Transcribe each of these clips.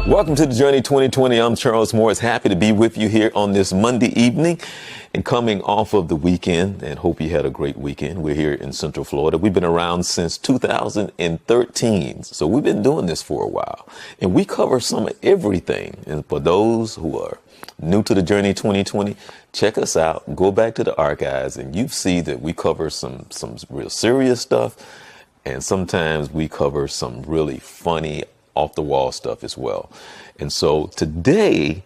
Welcome to the Journey 2020. I'm Charles Morris. Happy to be with you here on this Monday evening and coming off of the weekend, and hope you had a great weekend. We're here in Central Florida. We've been around since 2013, so we've been doing this for a while, and we cover some of everything. And for those who are new to the Journey 2020, check us out. Go back to the archives, and you see that we cover some real serious stuff, and sometimes we cover some really funny, off-the-wall stuff as well. And so today,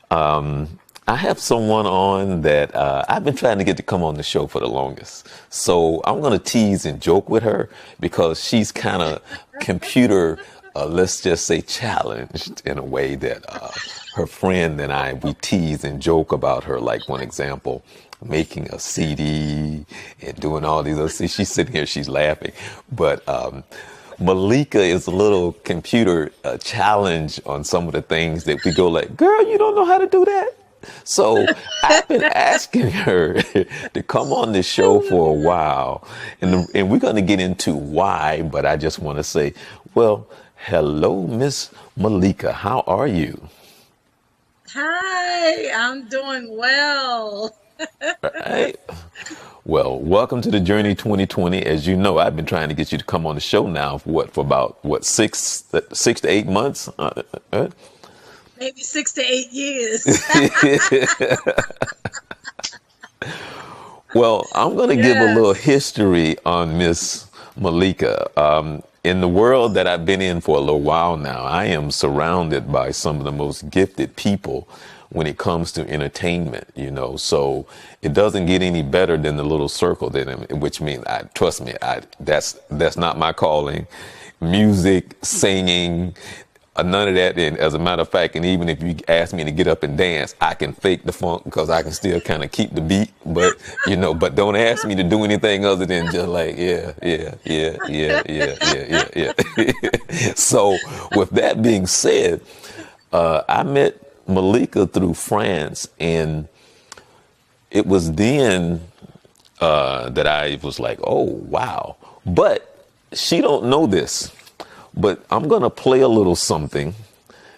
I have someone on that I've been trying to get to come on the show for the longest. So I'm going to tease and joke with her because she's kind of computer, let's just say, challenged in a way that her friend and I, we tease and joke about her. Like, one example, making a CD and doing all these other things. She's sitting here, she's laughing. But Malikah is a little computer challenge on some of the things that we go like, girl, you don't know how to do that? So I've been asking her to come on this show for a while, and we're going to get into why, but I just want to say, well, hello, Miss Malikah. How are you? Hi, I'm doing well. Right. Well, welcome to the Journey 2020. As you know, I've been trying to get you to come on the show now for about 6 to 8 months? Maybe 6 to 8 years. Well, I'm going to give a little history on Miss Malikah. In the world that I've been in for a little while now, I am surrounded by some of the most gifted people when it comes to entertainment, you know, so it doesn't get any better than the little circle which means, trust me, that's not my calling. Music, singing, none of that. And as a matter of fact, and even if you ask me to get up and dance, I can fake the funk because I can still kind of keep the beat. But, you know, but don't ask me to do anything other than just like, yeah. So with that being said, I met Malikah through France, and it was then that I was like, oh, wow. But she don't know this. But I'm going to play a little something,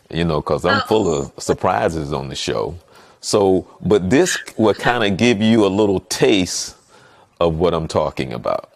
you know, because I'm full of surprises on the show. So, but this will kind of give you a little taste of what I'm talking about.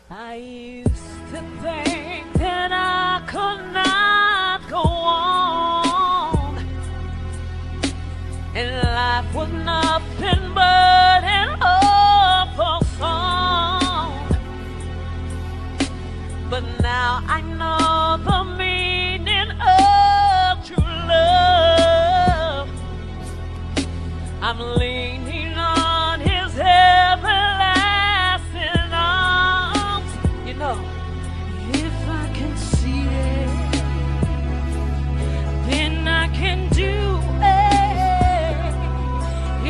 I used to think that I could not go on, and life was nothing but an awful song. But now I know the meaning of true love. I'm leaning on his everlasting arms. You know, if I can see it, then I can do it.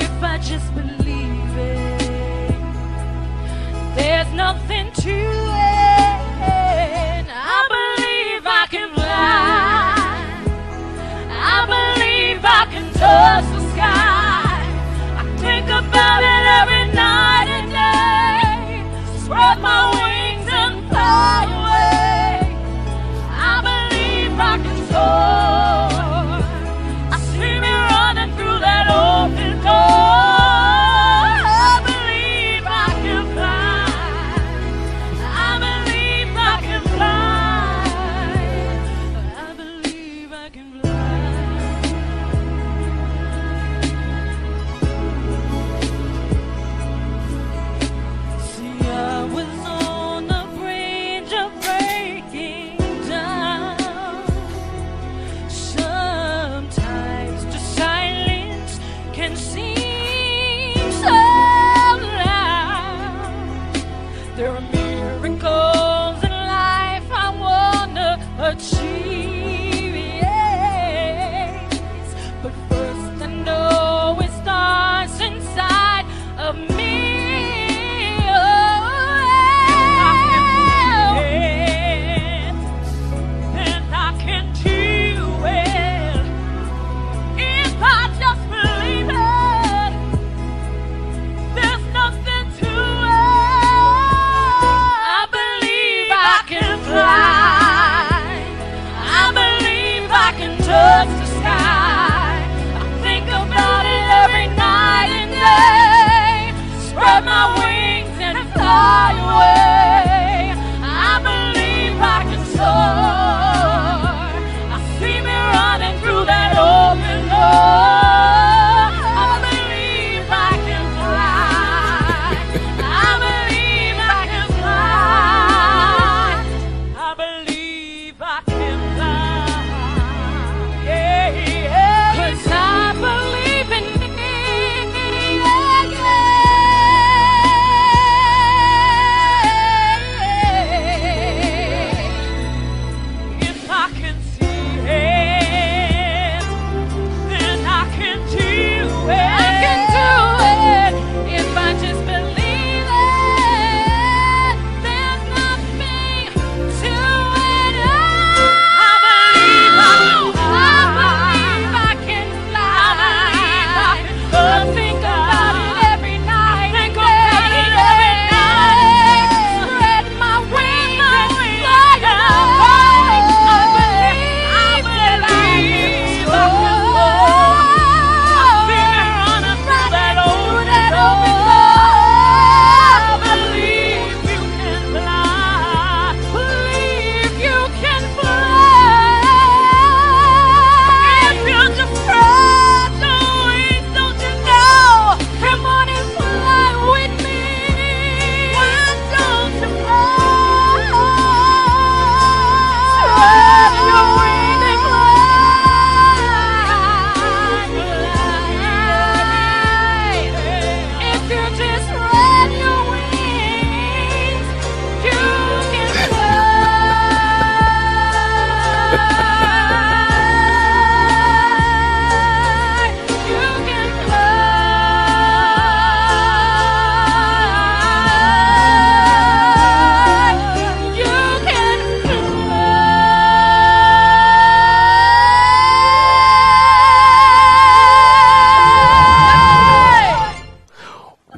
If I just believe it, there's nothing to it. I believe I can fly. I believe I can touch the sky. I think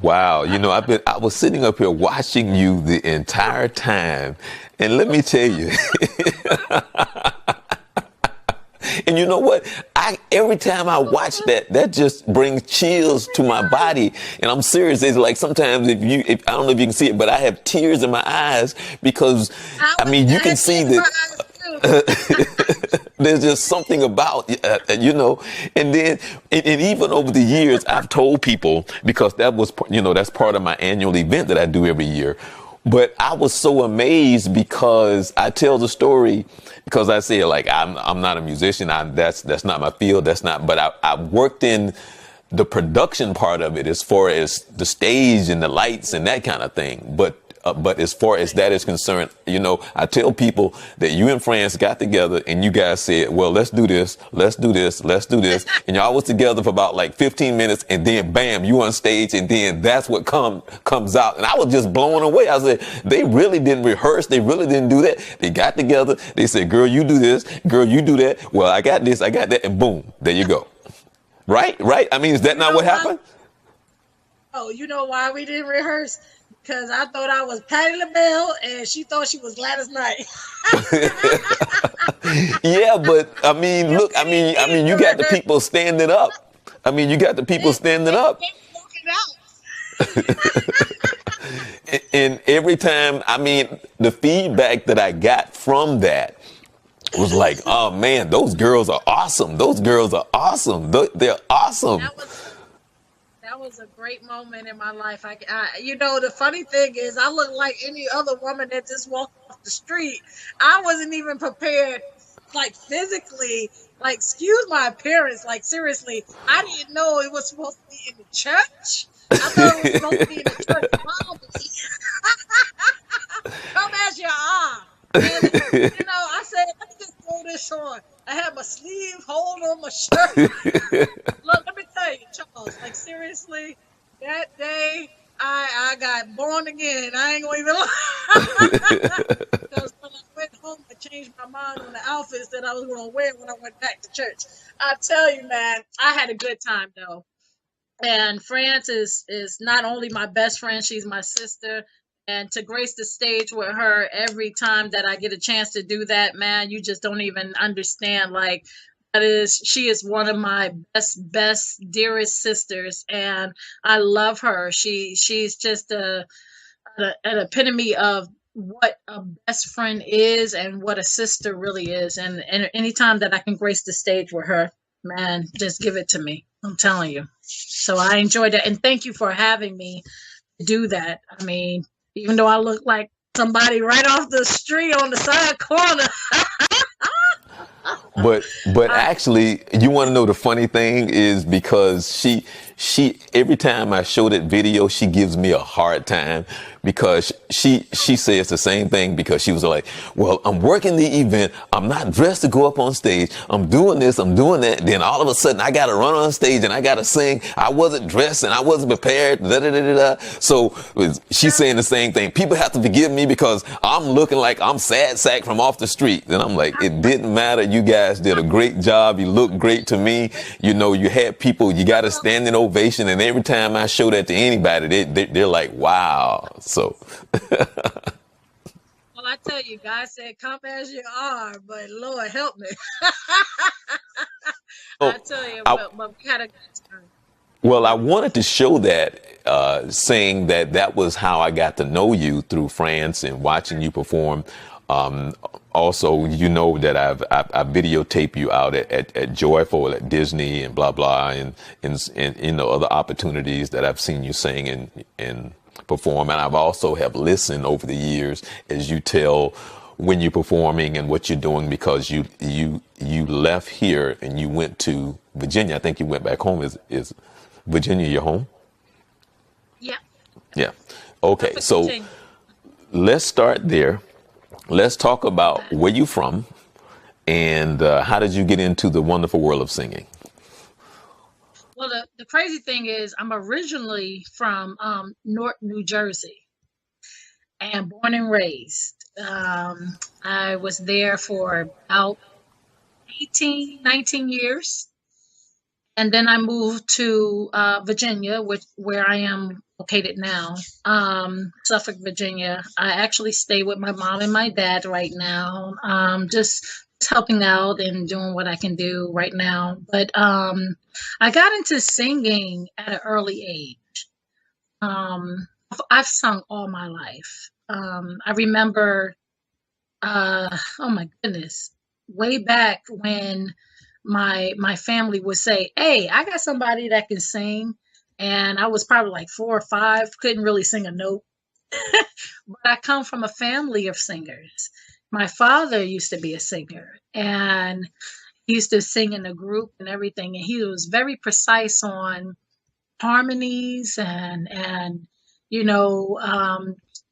Wow, I was sitting up here watching you the entire time, and let me tell you, and you know what? Every time I watch that just brings chills to my body, and I'm serious. It's like sometimes if I don't know if you can see it, but I have tears in my eyes because you can see that. There's just something about, and then, and even over the years, I've told people, because that's part of my annual event that I do every year. But I was so amazed because I tell the story because I say, like, I'm not a musician. That's not my field. But I worked in the production part of it as far as the stage and the lights and that kind of thing. But as far as that is concerned, I tell people that you and France got together and you guys said, well, let's do this. And y'all was together for about like 15 minutes and then bam, you on stage and then that's what comes out. And I was just blown away. I said, they really didn't rehearse. They really didn't do that. They got together. They said, girl, you do this. Girl, you do that. Well, I got this. I got that. And boom, there you go. Right? Is that not what happened? Oh, you know why we didn't rehearse? Because I thought I was Patti LaBelle and she thought she was Gladys Knight. Yeah, but look, you got the people standing up. You got the people standing up. And every time, the feedback that I got from that was like, oh man, those girls are awesome. They're awesome. That was a great moment in my life. The funny thing is, I look like any other woman that just walked off the street. I wasn't even prepared, like physically. Like, excuse my appearance. Like, seriously, I didn't know it was supposed to be in the church. I thought it was supposed to be in the church lobby. Come as you are. And, I said, let me just throw this on. I had my sleeve hold on my shirt. Look, let me tell you, Charles, like seriously, that day I got born again. I ain't gonna even lie. Because when I went home, I changed my mind on the outfits that I was gonna wear when I went back to church. I tell you, man, I had a good time though. And France is not only my best friend, she's my sister. And to grace the stage with her every time that I get a chance to do that, man, you just don't even understand. Like, she is one of my best, dearest sisters, and I love her. She's just an epitome of what a best friend is and what a sister really is. And anytime that I can grace the stage with her, man, just give it to me. I'm telling you. So I enjoyed it, and thank you for having me do that. Even though I look like somebody right off the street on the side corner. But actually, you want to know the funny thing is because she every time I show that video, she gives me a hard time because she says the same thing because she was like, well, I'm working the event. I'm not dressed to go up on stage. I'm doing this. I'm doing that. Then all of a sudden I got to run on stage and I got to sing. I wasn't dressed and I wasn't prepared. Da, da, da, da, da. So she's saying the same thing. People have to forgive me because I'm looking like I'm sad sack from off the street. And I'm like, it didn't matter. You guys did a great job. You looked great to me. You had people, you got a standing ovation. And every time I show that to anybody, they're like, wow. So. Well, I tell you, God said, come as you are, but Lord help me. I tell you, but we had a good time. Well, I wanted to show that, saying that was how I got to know you through France and watching you perform. Also, that I videotape you out at Joyful, at Disney and blah, blah, and other opportunities that I've seen you sing and perform. And I've also have listened over the years as you tell when you're performing and what you're doing, because you left here and you went to Virginia. I think you went back home. Is Virginia your home? Yeah. Yeah. Okay. So let's start there. Let's talk about where you're from and how did you get into the wonderful world of singing? Well, the crazy thing is I'm originally from Newark, New Jersey, and born and raised. I was there for about 19 years. And then I moved to Virginia, where I am located now, Suffolk, Virginia. I actually stay with my mom and my dad right now, just helping out and doing what I can do right now. But I got into singing at an early age. I've sung all my life. I remember, oh my goodness, way back when my family would say, "Hey, I got somebody that can sing," and I was probably like 4 or 5, couldn't really sing a note. But I come from a family of singers. My father used to be a singer, and he used to sing in a group and everything, and he was very precise on harmonies and you know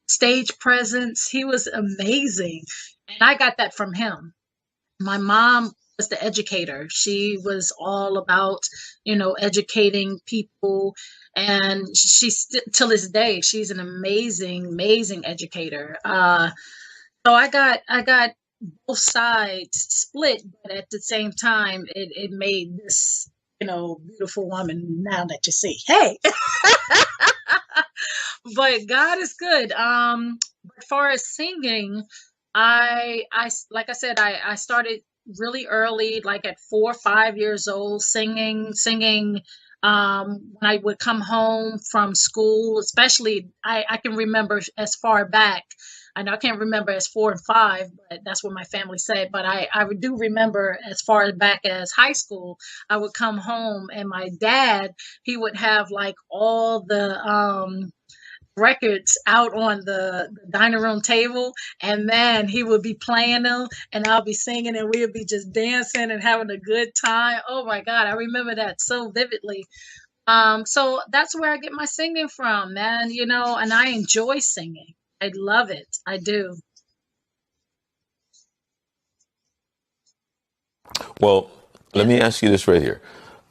stage presence. He was amazing, and I got that from him. My mom was the educator. She was all about, educating people, and till this day she's an amazing educator. So I got both sides split, but at the same time it made this, beautiful woman now that you see. Hey. But God is good. As far as singing, I like I said, I started really early, like at 4 or 5 years old, singing. When I would come home from school, especially, I can remember as far back. I know I can't remember as 4 and 5, but that's what my family said. But I do remember as far back as high school, I would come home and my dad, he would have like all the records out on the dining room table, and then he would be playing them and I'll be singing and we would be just dancing and having a good time. Oh my God, I remember that so vividly. So that's where I get my singing from, man, and I enjoy singing. I love it. I do. Well, let Yeah. me ask you this right here.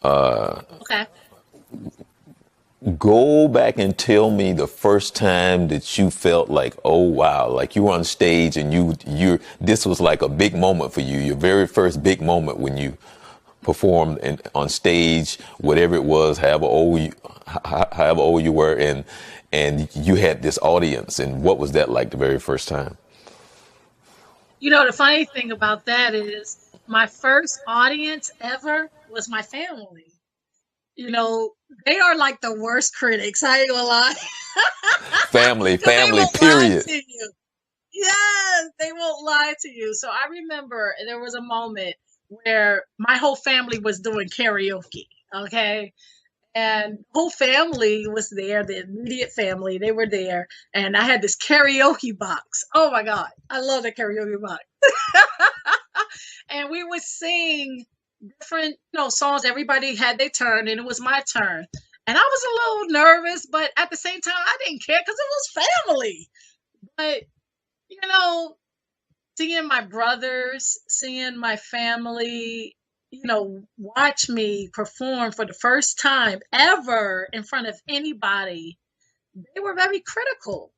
Okay. Go back and tell me the first time that you felt like, oh wow, like you were on stage and this was like a big moment for you, your very first big moment when you performed on stage, whatever it was, however old you were, and you had this audience, and what was that like the very first time? The funny thing about that is my first audience ever was my family. You know, they are like the worst critics. I ain't gonna lie. Family, Because they family, won't lie period. to you. Yes, they won't lie to you. So I remember there was a moment where my whole family was doing karaoke. Okay. And the whole family was there, the immediate family, they were there. And I had this karaoke box. Oh my God. I love the karaoke box. And we would sing different, songs. Everybody had their turn, and it was my turn. And I was a little nervous, but at the same time, I didn't care because it was family. But you know, seeing my brothers, seeing my family, watch me perform for the first time ever in front of anybody, they were very critical.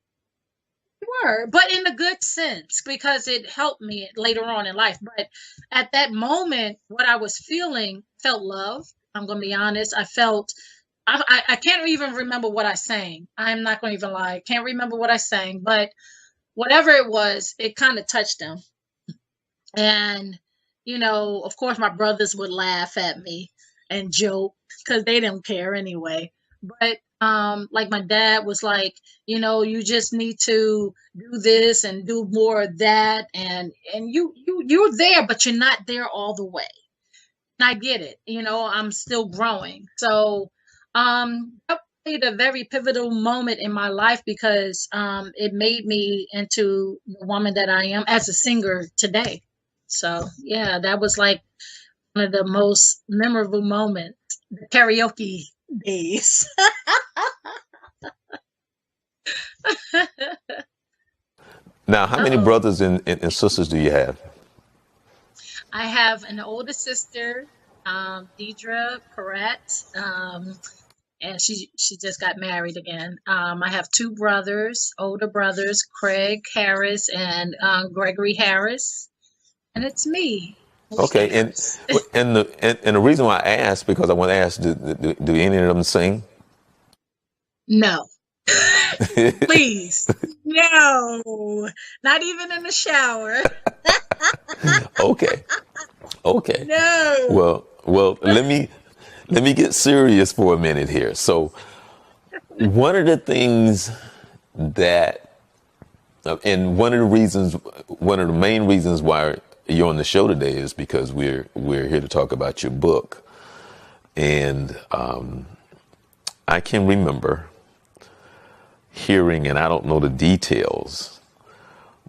Were, but in a good sense, because it helped me later on in life. But at that moment, what I was feeling felt love. I'm going to be honest. I can't even remember what I sang. I'm not going to even lie. Can't remember what I sang, but whatever it was, it kind of touched them. And, of course, my brothers would laugh at me and joke because they didn't care anyway. But like my dad was like, you just need to do this and do more of that, and you're there, but you're not there all the way. And I get it. I'm still growing. So that played a very pivotal moment in my life because it made me into the woman that I am as a singer today. So yeah, that was like one of the most memorable moments, the karaoke days. Now, how many Uh-oh. brothers and sisters do you have? I have an older sister, Deidre Perret, and she just got married again. I have two brothers, older brothers, Craig Harris and Gregory Harris, and it's me, Malikah Okay, and Harris. the reason why I asked, because I want to ask, do any of them sing? No, Please. No. Not even in the shower. Okay. Okay. No. Well, let me get serious for a minute here. So, one of the things that, and one of the main reasons why you're on the show today is because we're here to talk about your book. And I can remember hearing, and I don't know the details,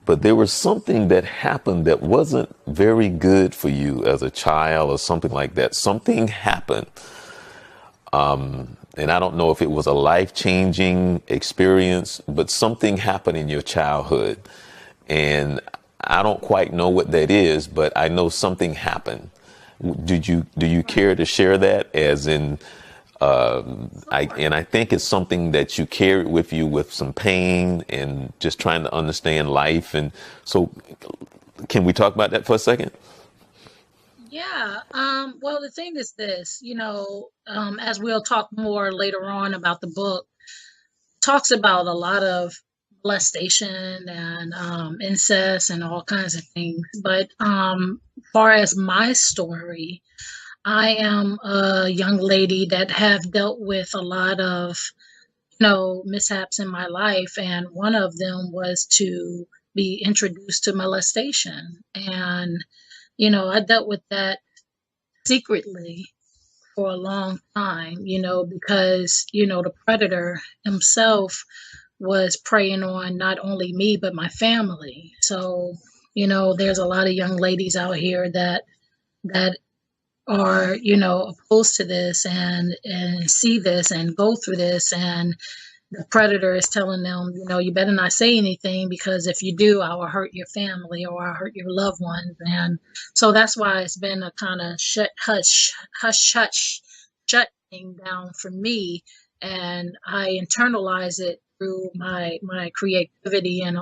but there was something that happened that wasn't very good for you as a child or something like that. Something happened. And I don't know if it was a life-changing experience, but something happened in your childhood. And I don't quite know what that is, but I know something happened. Do you care to share that? As in, I think it's something that you carried with you with some pain and just trying to understand life. And so, can we talk about that for a second? Yeah. Well, the thing is this, as we'll talk more later on about the book, talks about a lot of molestation and incest and all kinds of things. But far as my story, I am a young lady that have dealt with a lot of, mishaps in my life, and one of them was to be introduced to molestation. And I dealt with that secretly for a long time, because, the predator himself was preying on not only me, but my family. So, there's a lot of young ladies out here that are, opposed to this and see this and go through this. And the predator is telling them, you better not say anything, because if you do, I will hurt your family or I'll hurt your loved ones. And so that's why it's been a kind of hush, shut thing down for me. And I internalize it through my creativity and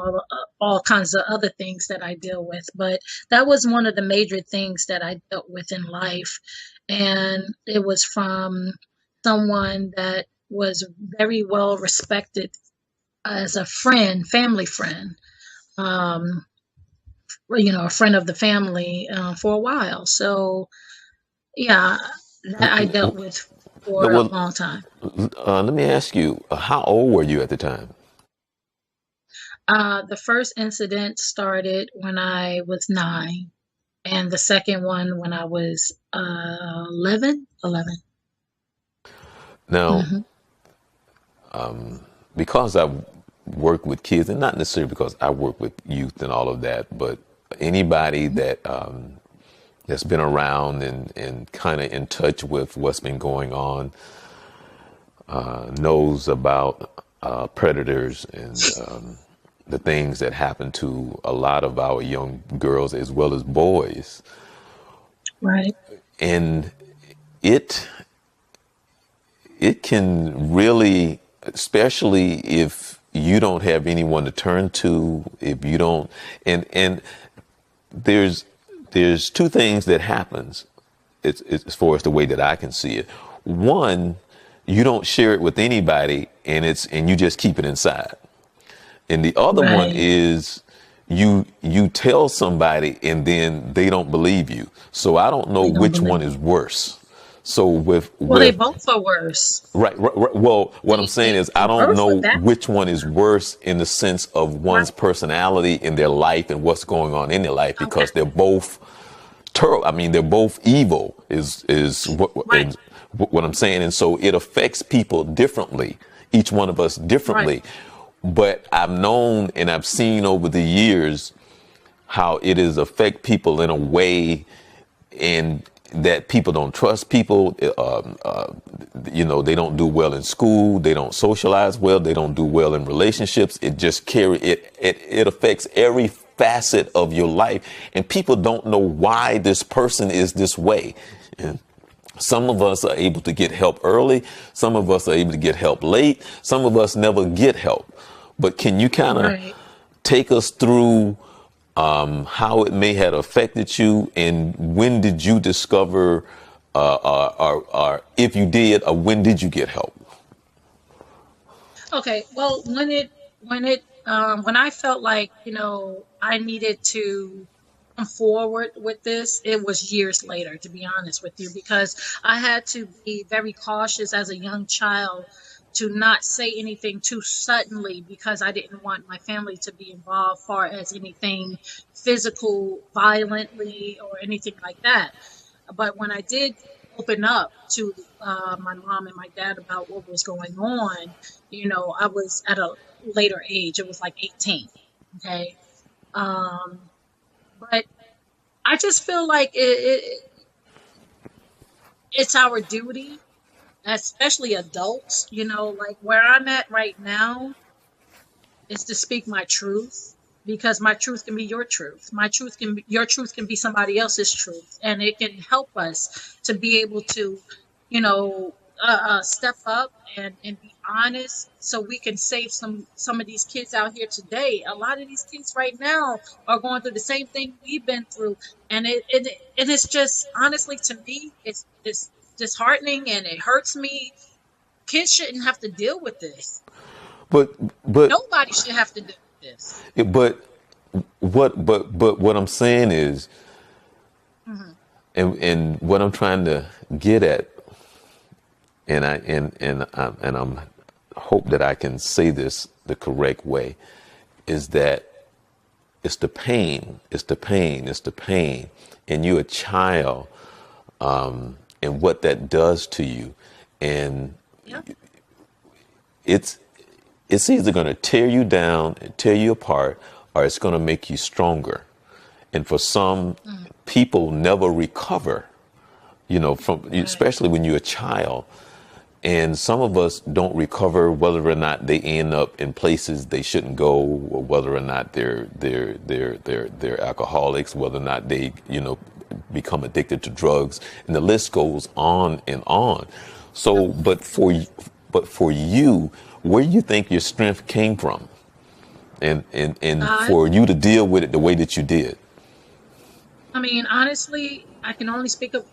all kinds of other things that I deal with. But that was one of the major things that I dealt with in life. And it was from someone that was very well respected as a friend, family friend, a friend of the family for a while. So, yeah, that I dealt with for a Well, long time. let me ask you, how old were you at the time? The first incident started when I was 9, and the second one when I was 11. 11. Now, Hmm. because I work with kids, and not necessarily because I work with youth and all of that, but anybody that that's been around and kind of in touch with what's been going on knows about predators and the things that happen to a lot of our young girls as well as boys. Right. And it can really, especially if you don't have anyone to turn to, if you don't, and there's two things that happens. It's as far as the way that I can see it. One, you don't share it with anybody, and you just keep it inside. And the other one Right. is you tell somebody and then they don't believe you. So I don't know They don't which one believe. is worse. So with Well, they with both are worse. right. Well, what I'm saying is I They don't both are know bad. which one is worse in the sense of Right. one's personality in their life and what's going on in their life, Okay. because they're both terrible. I mean, they're both evil. Is Right. what I'm saying, and so it affects people differently. Each one of us Right. differently. But I've known and I've seen over the years how it is affect people in a way, and that people don't trust people. They don't do well in school. They don't socialize well. They don't do well in relationships. It just it affects every facet of your life, and people don't know why this person is this way. And some of us are able to get help early. Some of us are able to get help late. Some of us never get help. But can you kind of Right. take us through how it may have affected you, and when did you discover, or if you did, or when did you get help? Okay, well, when I felt like, I needed to come forward with this, it was years later, to be honest with you, because I had to be very cautious as a young child to not say anything too suddenly because I didn't want my family to be involved far as anything physical, violently, or anything like that. But when I did open up to my mom and my dad about what was going on, I was at a later age. It was like 18. Okay. Um, but I just feel like it's our duty, especially adults, like where I'm at right now, is to speak my truth because my truth can be your truth. Your truth can be somebody else's truth, and it can help us to be able to, step up and be honest, so we can save some of these kids out here today. A lot of these kids right now are going through the same thing we've been through, and it's just honestly to me, it's disheartening and it hurts me. Kids shouldn't have to deal with this. But but Nobody should have to do this. but but what I'm saying is, Hmm. and what I'm trying to get at, and I'm hope that I can say this the correct way, is that it's the pain, and you're a child, and what that does to you, and Yeah. it's it's either going to tear you down and tear you apart, or it's going to make you stronger. And for some Hmm. people, never recover, from Right. especially when you're a child. And some of us don't recover, whether or not they end up in places they shouldn't go, or whether or not they're alcoholics, whether or not they become addicted to drugs, and the list goes on and on. So, but for you, where do you think your strength came from, and God. for you to deal with it the way that you did? I mean, honestly, I can only speak of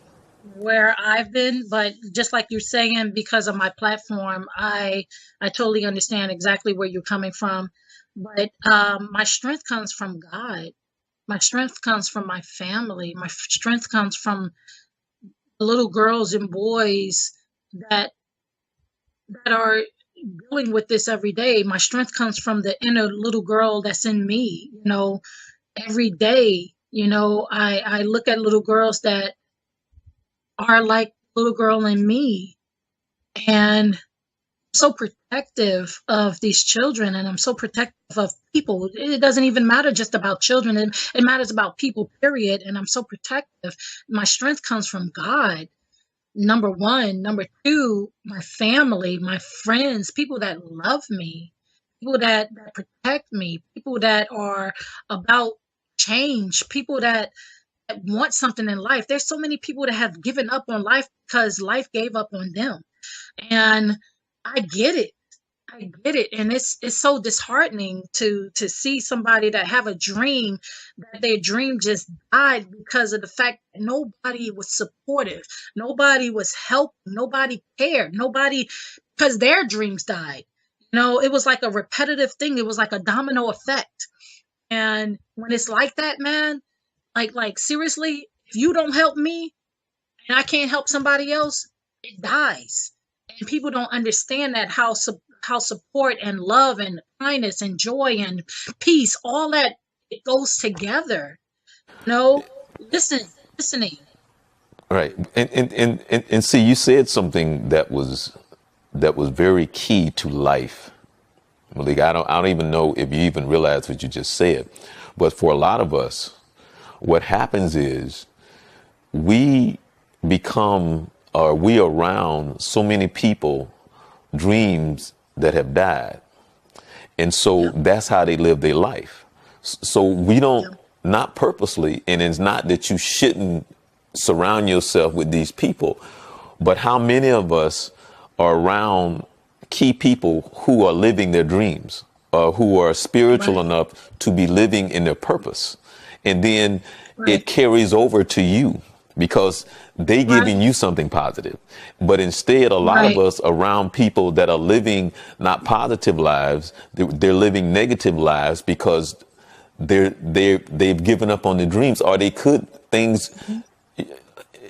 where I've been, but just like you're saying, because of my platform, I totally understand exactly where you're coming from. But my strength comes from God. My strength comes from my family. My strength comes from the little girls and boys that that are dealing with this every day. My strength comes from the inner little girl that's in me. Every day, I look at little girls that are like little girl in me, and I'm so protective of these children, and I'm so protective of people. It doesn't even matter just about children. It matters about people, period. And I'm so protective. My strength comes from God. Number one. Number two, my family, my friends, people that love me, people that protect me, people that are about change, people that want something in life. There's so many people that have given up on life because life gave up on them. And I get it. I get it. And it's so disheartening to see somebody that have a dream, that their dream just died because of the fact that nobody was supportive. Nobody was helping. Nobody cared. Nobody, because their dreams died. It was like a repetitive thing. It was like a domino effect. And when it's like that, man, like seriously, if you don't help me and I can't help somebody else, it dies. And people don't understand that how support and love and kindness and joy and peace, all that, it goes together. No, listen, listening. All right, and see, you said something that was very key to life. Malik, I don't even know if you even realize what you just said, but for a lot of us, what happens is we become, or we around so many people, dreams that have died. And so Yep. that's how they live their life. So we don't, Yep. not purposely, and it's not that you shouldn't surround yourself with these people, but how many of us are around key people who are living their dreams, who are spiritual Right. enough to be living in their purpose? And then it Right. carries over to you. because they giving you something positive. But instead, a lot of Right. us around people that are living not positive lives, they're living negative lives because they've given up on their dreams, or they could things.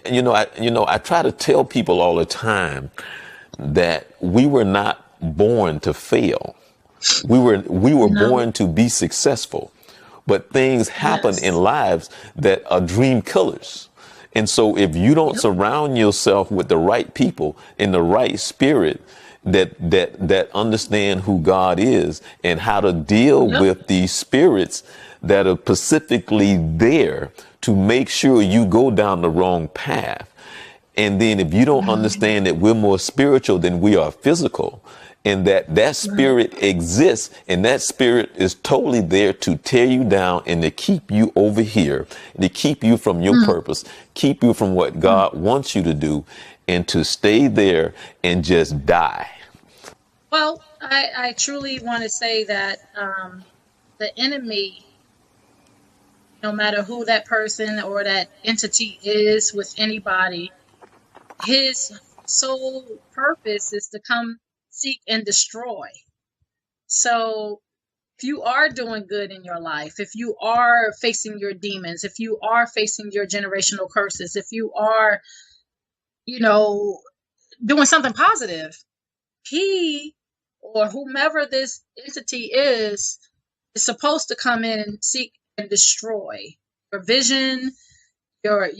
I try to tell people all the time that we were not born to fail. We were No. born to be successful, but things happen Yes. in lives that are dream killers. And so if you don't surround yourself with the right people in the right spirit that understand who God is and how to deal Yep. with these spirits that are specifically there to make sure you go down the wrong path. And then if you don't understand that we're more spiritual than we are physical, and that spirit exists, and that spirit is totally there to tear you down and to keep you over here, to keep you from your purpose, keep you from what God wants you to do, and to stay there and just die. Well, I truly want to say that the enemy, no matter who that person or that entity is with anybody, his sole purpose is to come seek and destroy. So if you are doing good in your life, if you are facing your demons, if you are facing your generational curses, if you are, doing something positive, he or whomever this entity is supposed to come in and seek and destroy your vision, your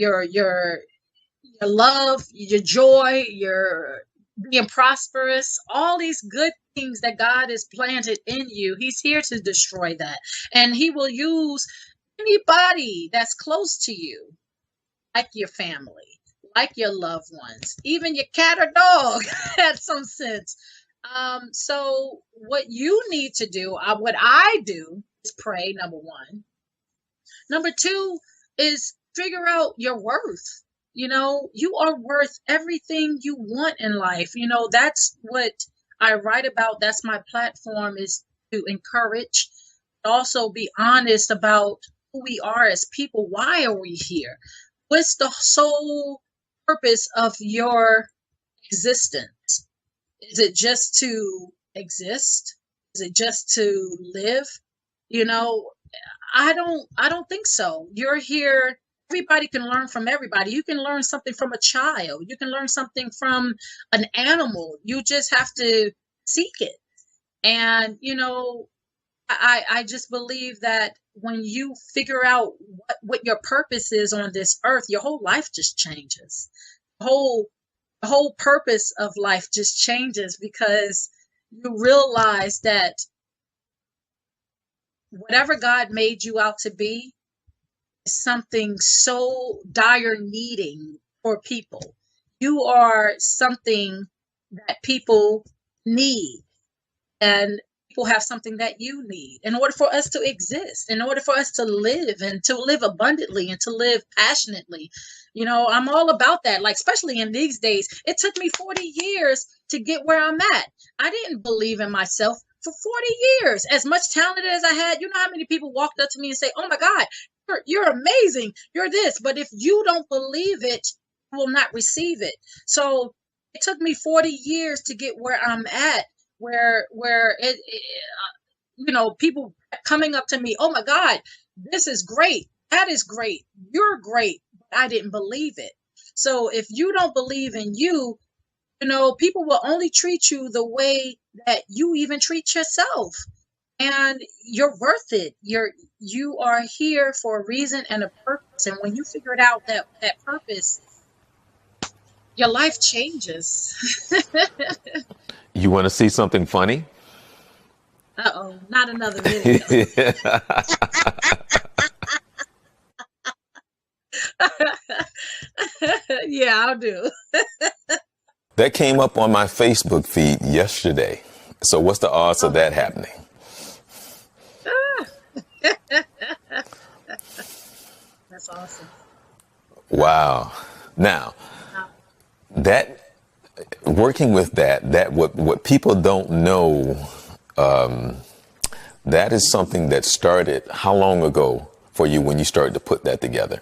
love, your joy, your being prosperous, all these good things that God has planted in you. He's here to destroy that. And he will use anybody that's close to you, like your family, like your loved ones, even your cat or dog had some sense. So what you need to do, what I do is pray, number one. Number two is figure out your worth. You are worth everything you want in life. That's what I write about. That's my platform, is to encourage, also be honest about who we are as people. Why are we here? What's the sole purpose of your existence? Is it just to exist? Is it just to live? I don't think so. You're here. Everybody can learn from everybody. You can learn something from a child. You can learn something from an animal. You just have to seek it. And, I just believe that when you figure out what your purpose is on this earth, your whole life just changes. The whole purpose of life just changes, because you realize that whatever God made you out to be is something so dire needing for people. You are something that people need, and people have something that you need in order for us to exist, in order for us to live, and to live abundantly, and to live passionately. I'm all about that. Like, especially in these days, it took me 40 years to get where I'm at. I didn't believe in myself for 40 years. As much talent as I had, you know how many people walked up to me and say, "Oh my God, you're amazing. You're this." But if you don't believe it, you will not receive it. So it took me 40 years to get where I'm at, where people coming up to me, "Oh my God, this is great. That is great. You're great." But I didn't believe it. So if you don't believe in you, people will only treat you the way that you even treat yourself. And you're worth it. You are here for a reason and a purpose. And when you figure it out, that purpose, your life changes. You want to see something funny? Uh-oh, not another video. Yeah, I'll do. That came up on my Facebook feed yesterday. So what's the odds of that happening? That's awesome. Wow. Now, that working with that what people don't know, that is something that started how long ago for you when you started to put that together?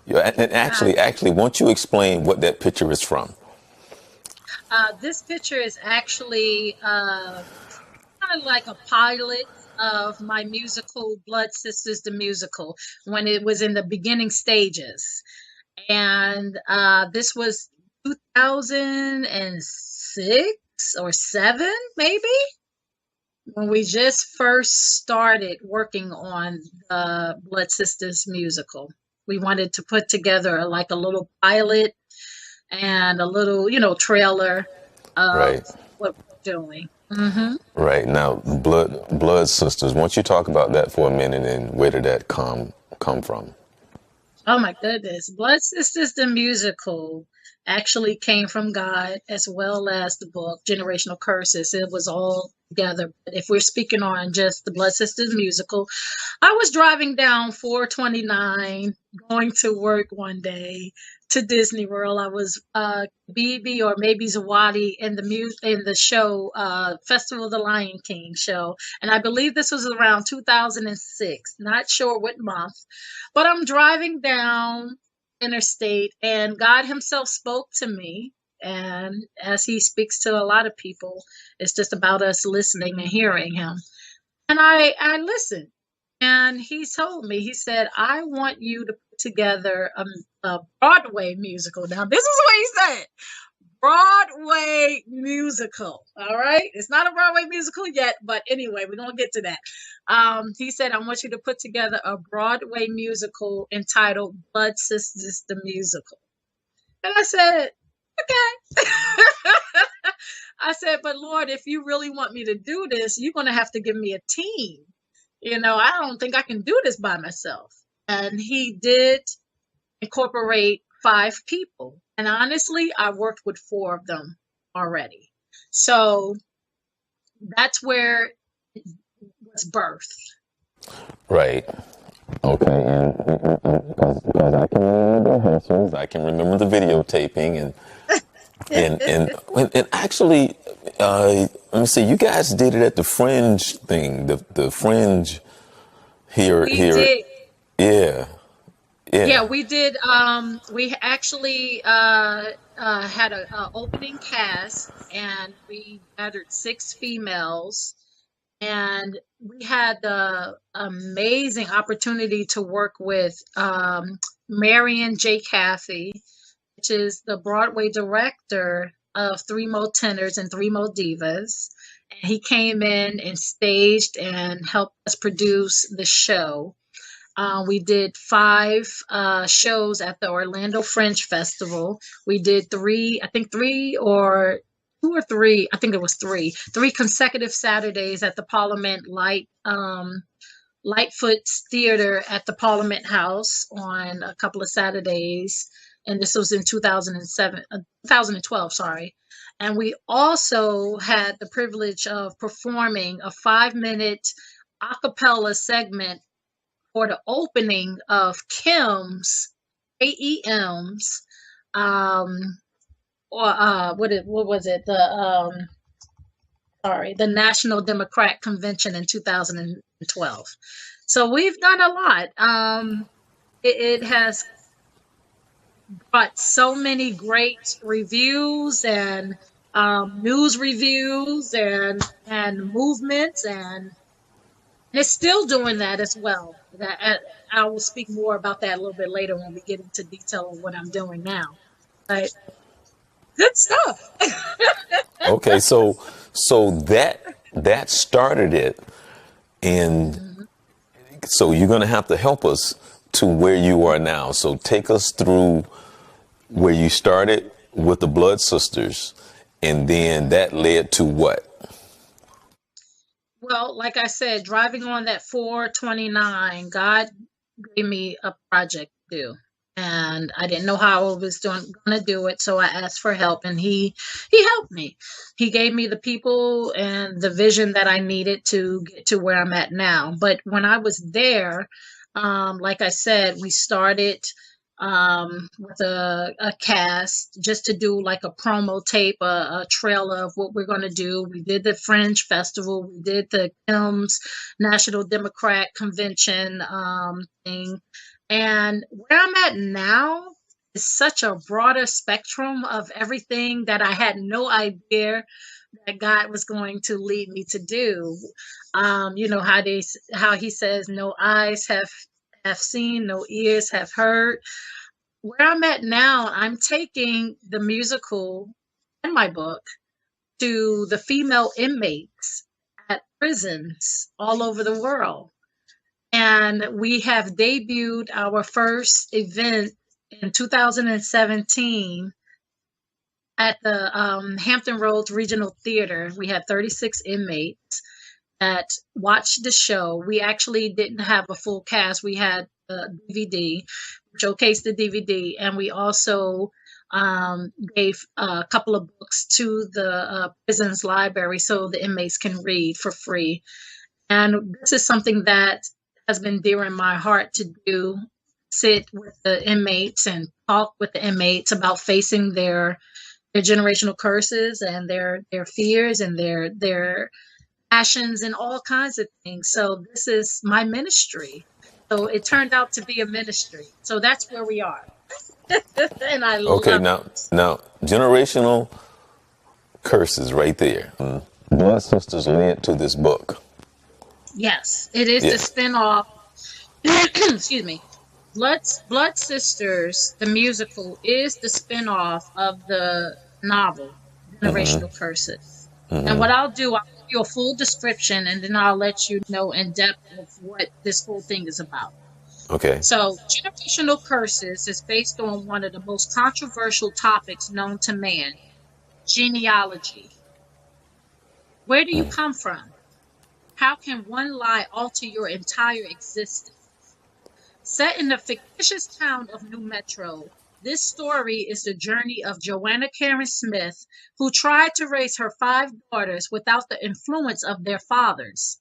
Yeah, and actually, won't you explain what that picture is from? This picture is actually kind of like a pilot of my musical Blood Sisters the musical when it was in the beginning stages. And this was 2006 or 7 maybe, when we just first started working on the Blood Sisters musical. We wanted to put together like a little pilot and a little, trailer of Right. what we're doing. Hmm. Right. Now, Blood Sisters. Won't you talk about that for a minute, and where did that come from? Oh my goodness. Blood Sisters the musical actually came from God, as well as the book Generational Curses. It was all together. But if we're speaking on just the Blood Sisters musical, I was driving down 429 going to work one day to Disney World. I was BB or maybe Zawadi in the show Festival of the Lion King show, and I believe this was around 2006. Not sure what month, but I'm driving down interstate, and God Himself spoke to me. And as He speaks to a lot of people, it's just about us listening and hearing Him. And I listened. And he told me, he said, I want you to put together a Broadway musical. Now, this is what he said. Broadway musical. All right. It's not a Broadway musical yet, but anyway, we're going to get to that. He said, I want you to put together a Broadway musical entitled Blood Sisters the Musical. And I said, okay. I said, but Lord, if you really want me to do this, you're going to have to give me a team. I don't think I can do this by myself. And he did incorporate 5 people. And honestly, I worked with 4 of them already. So that's where it was birthed. Right. Okay. And because I can remember the rehearsals, I can remember the videotaping, and actually, let me see. You guys did it at the Fringe thing. The Fringe here. We did. Yeah. Yeah, we did. We actually had a opening cast, and we gathered 6 females, and we had the amazing opportunity to work with Marion J. Cathy, which is the Broadway director of Three Mo Tenors and Three Mo Divas. And he came in and staged and helped us produce the show. We did 5 shows at the Orlando Fringe Festival. We did 3, I think 3 or 2 or 3, I think it was 3 consecutive Saturdays at the Parliament Lightfoot's Theater at the Parliament House on a couple of Saturdays. And this was in 2012, sorry. And we also had the privilege of performing a 5-minute a cappella segment for the opening of Kim's AEM's what was it, the National Democrat Convention in 2012. So we've done a lot. It has brought so many great reviews and news reviews and movements, and it's still doing that as well. I will speak more about that a little bit later when we get into detail of what I'm doing now. But good stuff. Okay, so that started it, and so you're going to have to help us to where you are now. So take us through where you started with the Blood Sisters, and then that led to what? Well, like I said, driving on that 429, God gave me a project to do. And I didn't know how I was going to do it, so I asked for help, and he helped me. He gave me the people and the vision that I needed to get to where I'm at now. But when I was there, like I said, we started with a cast just to do like a promo tape, a trailer of what we're going to do. We did the Fringe Festival. We did the Kim's National Democrat Convention thing. And where I'm at now is such a broader spectrum of everything that I had no idea that God was going to lead me to do. How he says, "No eyes have seen, no ears have heard." Where I'm at now, I'm taking the musical in my book to the female inmates at prisons all over the world. And we have debuted our first event in 2017 at the Hampton Roads Regional Theater. We had 36 inmates that watched the show. We actually didn't have a full cast. We had a DVD, showcased the DVD, and we also gave a couple of books to the prison's library so the inmates can read for free. And this is something that has been dear in my heart to do, sit with the inmates and talk with the inmates about facing their generational curses and their fears and their passions and all kinds of things. So this is my ministry. So it turned out to be a ministry. So that's where we are. And I Okay, love it. now generational curses right there. Blood Sisters led to this book. Yes, it is Yeah. the spinoff. Excuse me. Blood Sisters, the musical, is the spinoff of the novel Generational Curses. And what I'll do, I'll give you a full description, and then I'll let you know in depth of what this whole thing is about. Okay. So, Generational Curses is based on one of the most controversial topics known to man, genealogy. Where do you come from? How can one lie alter your entire existence? Set in the fictitious town of New Metro, this story is the journey of Joanna Karen Smith, who tried to raise her 5 daughters without the influence of their fathers.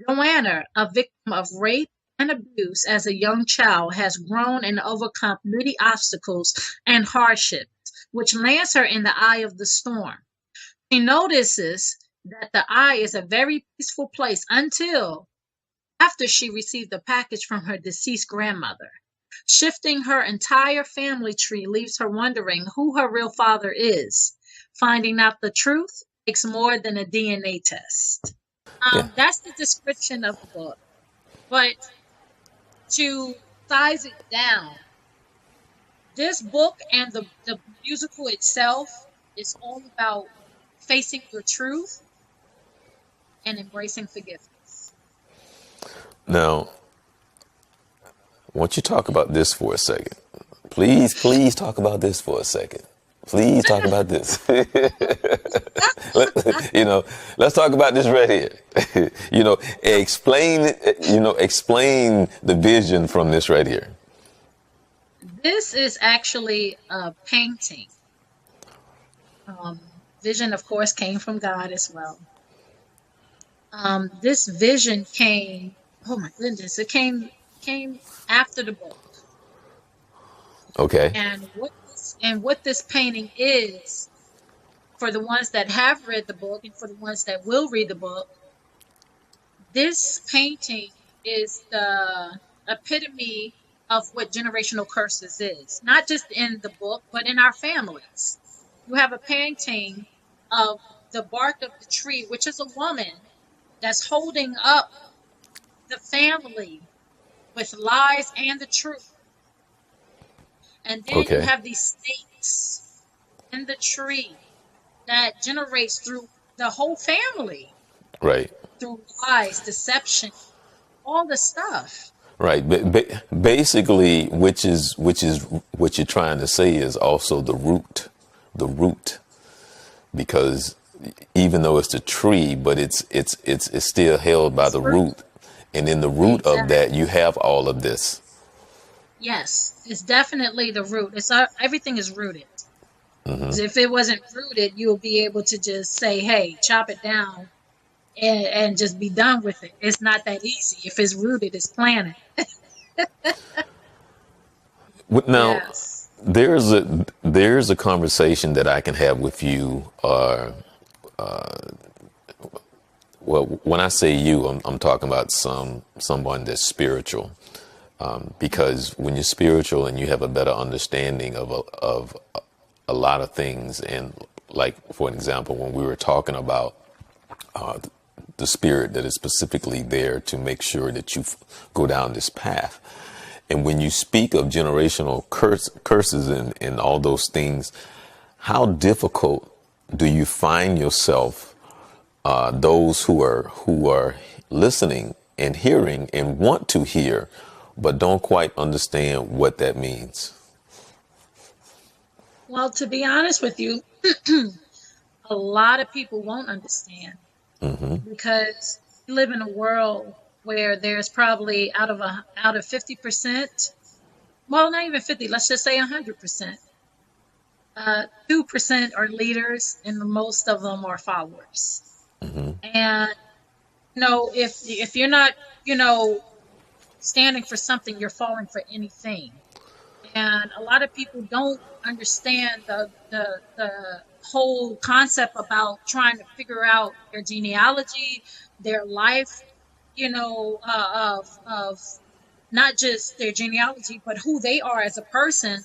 Joanna, a victim of rape and abuse as a young child, has grown and overcome many obstacles and hardships, which lands her in the eye of the storm. She notices that the eye is a very peaceful place until after she received a package from her deceased grandmother. Shifting her entire family tree leaves her wondering who her real father is. Finding out the truth takes more than a DNA test. Yeah. That's the description of the book. But to size it down, this book and the musical itself is all about facing your truth and embracing forgiveness. Now, I want you to talk about this for a second. Please talk about this for a second. Please talk about this. Let's talk about this right here. Explain the vision from this right here. This is actually a painting. Vision, of course, came from God as well. This vision came, oh my goodness, it came after the book. Okay. And what this painting is, for the ones that have read the book and for the ones that will read the book, this painting is the epitome of what generational curses is. Not just in the book, but in our families. You have a painting of the bark of the tree, which is a woman that's holding up the family with lies and the truth. And then you have these snakes in the tree that generates through the whole family. Right. Through lies, deception, all the stuff. Right. Basically, which is what you're trying to say is also the root, because even though it's the tree, but it's still held by the root, and in the root of that you have all of this. Yes, it's definitely the root. Everything is rooted. If it wasn't rooted, you'll be able to just say, "Hey, chop it down," and just be done with it. It's not that easy. If it's rooted, it's planted. Now, Yes. there's a conversation that I can have with you. Well, when I say you, I'm talking about someone that's spiritual. because when you're spiritual and you have a better understanding of a lot of things, and like, for an example, when we were talking about the spirit that is specifically there to make sure that you go down this path. And when you speak of generational curses and all those things, how difficult do you find yourself, those who are listening and hearing and want to hear, but don't quite understand what that means? Well, to be honest with you, a lot of people won't understand because we live in a world where there's probably out of 50%, well, not even 50, let's just say 100%. 2% are leaders, and most of them are followers. And if you're not, standing for something, you're falling for anything. And a lot of people don't understand the whole concept about trying to figure out their genealogy, their life, of not just their genealogy, but who they are as a person,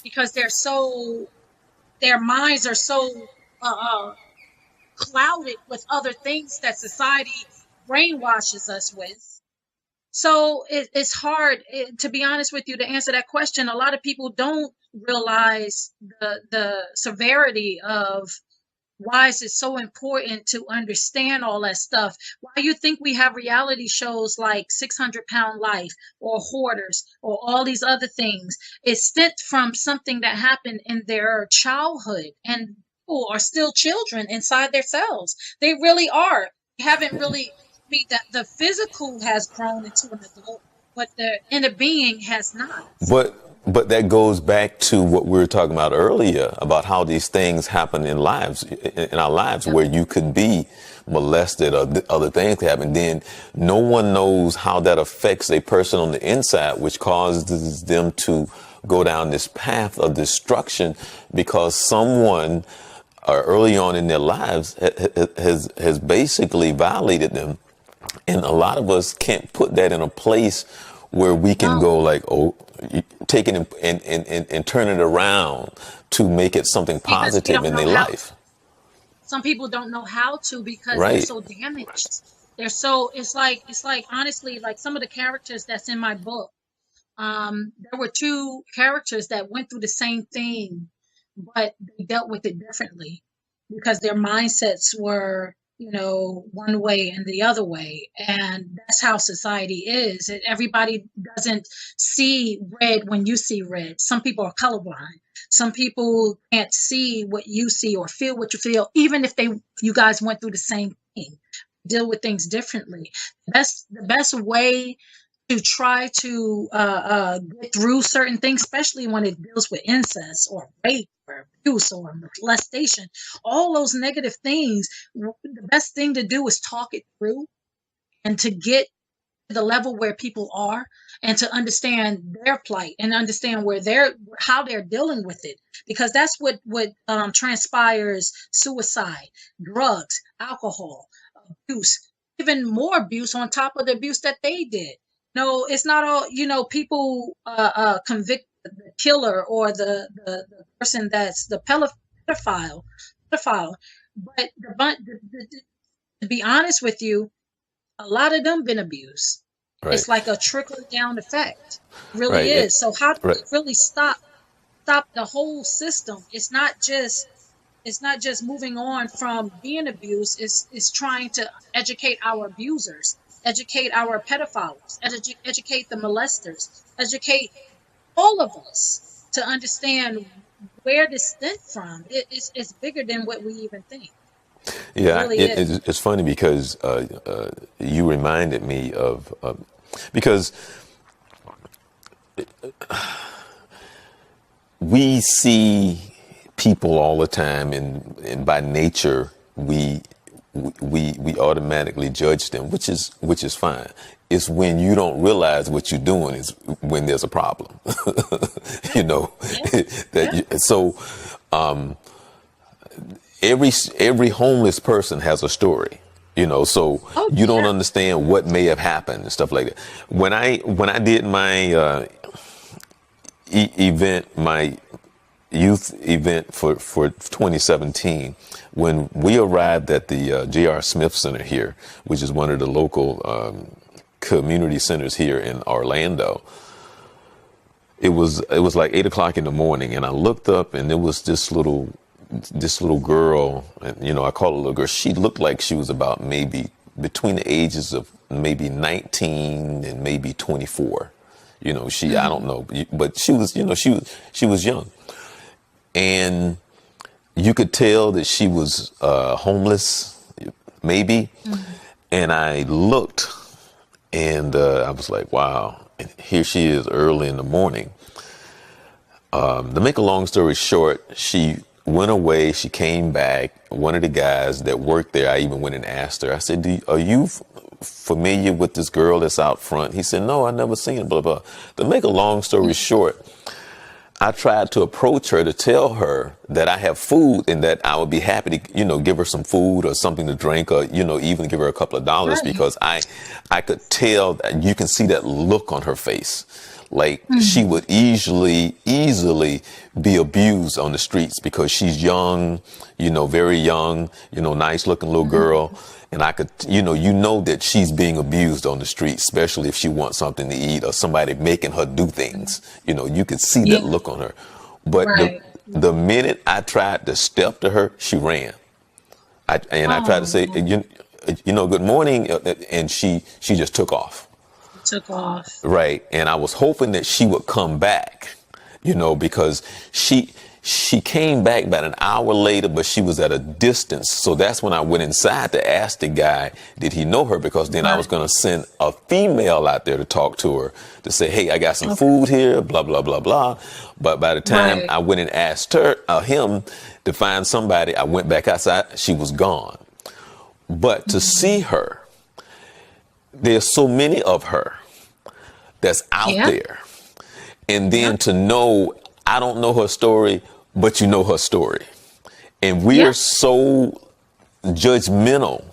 because their minds are so clouded with other things that society brainwashes us with. So it's hard, to be honest with you, to answer that question. A lot of people don't realize the severity of why is it so important to understand all that stuff. Why you think we have reality shows like 600-Pound Life or Hoarders or all these other things? It stemmed from something that happened in their childhood, and people are still children inside themselves. They really are. They haven't really. That the physical has grown into an adult, but the inner being has not. But that goes back to what we were talking about earlier about how these things happen in our lives, where you could be molested or other things happen. Then no one knows how that affects a person on the inside, which causes them to go down this path of destruction because someone early on in their lives has basically violated them. And a lot of us can't put that in a place where we can go like, take it and turn it around to make it something positive in their life. Some people don't know how to because they're so damaged. It's like honestly, like some of the characters that's in my book, there were two characters that went through the same thing, but they dealt with it differently because their mindsets were one way and the other way. And that's how society is. Everybody doesn't see red when you see red. Some people are colorblind. Some people can't see what you see or feel what you feel, even if you guys went through the same thing, deal with things differently. That's the best way to try to get through certain things, especially when it deals with incest or rape or abuse or molestation, all those negative things. The best thing to do is talk it through and to get to the level where people are and to understand their plight and understand how they're dealing with it, because that's what transpires: suicide, drugs, alcohol, abuse, even more abuse on top of the abuse that they did. No, it's not all, people convict the killer or the person that's the pedophile. But to be honest with you, a lot of them been abused. Right. It's like a trickle down effect. It really is. So how do we really stop the whole system? It's not just moving on from being abused. It's trying to educate our abusers, educate our pedophiles, educate the molesters, educate all of us to understand where this stemmed from. It's bigger than what we even think. Yeah, it's funny because you reminded me of because we see people all the time, and by nature we automatically judge them, which is fine. It's when you don't realize what you're doing is when there's a problem. So every homeless person has a story. So Oh you don't yeah. understand what may have happened and stuff like that. When I did my event, my youth event for 2017, when we arrived at the J.R. Smith Center here, which is one of the local community centers here in Orlando, it was like 8 o'clock in the morning, and I looked up, and there was this little girl, and I call her a little girl. She looked like she was about maybe between the ages of maybe 19 and maybe 24. I don't know, but she was, she was young, and you could tell that she was homeless, maybe. And I looked, and I was like, wow. And here she is early in the morning. To make a long story short, she went away. She came back. One of the guys that worked there, I even went and asked her. I said, are you familiar with this girl that's out front? He said, no, I never seen her, blah, blah. To make a long story short, I tried to approach her to tell her that I have food and that I would be happy to, give her some food or something to drink, or, even give her a couple of dollars, Right. because I could tell that you can see that look on her face. Like she would easily be abused on the streets because she's young, very young, nice looking little girl. And I could, that she's being abused on the street, especially if she wants something to eat or somebody making her do things. You could see that Yeah. look on her. But Right. the minute I tried to step to her, she ran. I tried to say, Oh, good morning. And she just took off. took off. Right. And I was hoping that she would come back, because she came back about an hour later, but she was at a distance. So that's when I went inside to ask the guy, did he know her? Because then I was going to send a female out there to talk to her to say, hey, I got some food here, blah, blah, blah, blah. But by the time Right. I went and asked him to find somebody, I went back outside. She was gone. But to see her, there's so many of her that's out Yeah. there. And then to know, I don't know her story, but you know her story. And we Yeah. are so judgmental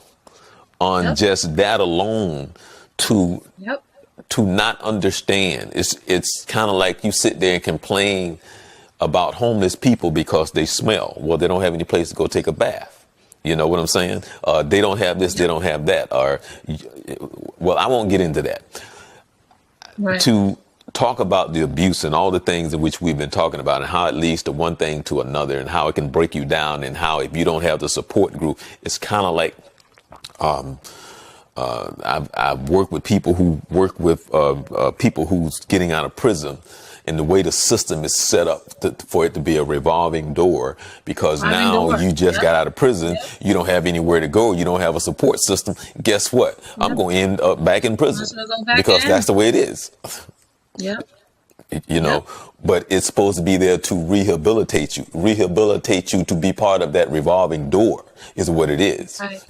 on Yep. just that alone to Yep. not understand. It's kind of like you sit there and complain about homeless people because they smell. Well, they don't have any place to go take a bath. You know what I'm saying? They don't have this, they don't have that. Or, well, I won't get into that. Right. To talk about the abuse and all the things in which we've been talking about, and how it leads to one thing to another, and how it can break you down, and how if you don't have the support group, it's kind of like I've worked with people who work with people who's getting out of prison, and the way the system is set up for it to be a revolving door, because Revolving now door. you just Yep. got out of prison, Yep. you don't have anywhere to go, you don't have a support system. Guess what? I'm going to end up back in prison, Might as well go back because in. that's the way it is. Yep. But it's supposed to be there to rehabilitate you to be part of that revolving door is what it is. Right.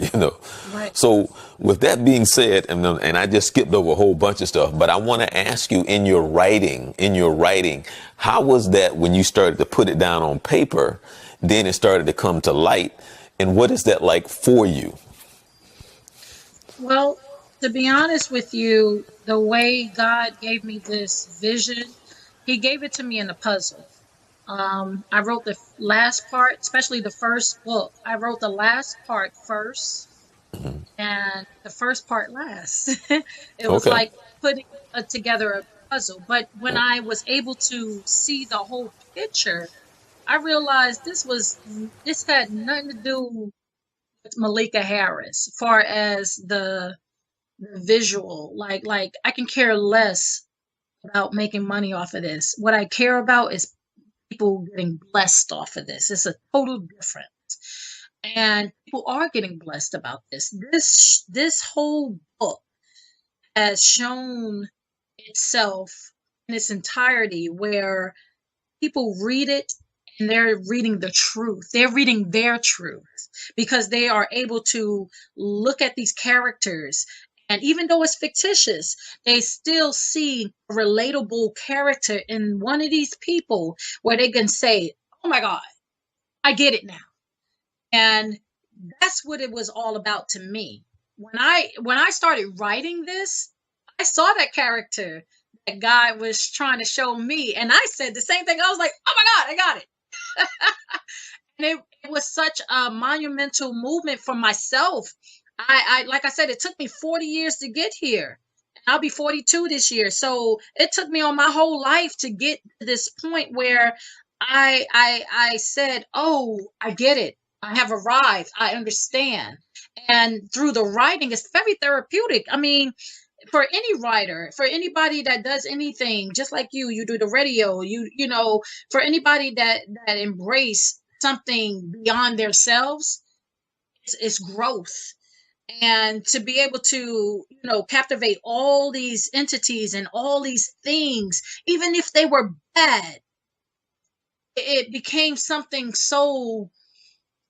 Right. So with that being said, and I just skipped over a whole bunch of stuff, but I want to ask you, in your writing, how was that when you started to put it down on paper, then it started to come to light, and what is that like for you? Well, to be honest with you, the way God gave me this vision, He gave it to me in a puzzle. I wrote the last part, especially the first book. I wrote the last part first and the first part last. It was Okay. like putting together a puzzle. But when I was able to see the whole picture, I realized this had nothing to do with Malikah Harris, as far as the visual. Like I can care less about making money off of this. What I care about is people getting blessed off of this. It's a total difference. And people are getting blessed about this. This whole book has shown itself in its entirety, where people read it and they're reading the truth. They're reading their truth because they are able to look at these characters. And even though it's fictitious, they still see a relatable character in one of these people where they can say, oh my God, I get it now. And that's what it was all about to me. when I started writing this, I saw that character that God was trying to show me, and I said the same thing. I was like, "Oh my God, I got it!" And it was such a monumental movement for myself. I like I said, it took me 40 years to get here. I'll be 42 this year, so it took me on my whole life to get to this point where I said, "Oh, I get it. I have arrived. I understand." And through the writing, it's very therapeutic. I mean, for any writer, for anybody that does anything, just like you do the radio, for anybody that embrace something beyond themselves, it's growth. And to be able to, captivate all these entities and all these things, even if they were bad, it became something so,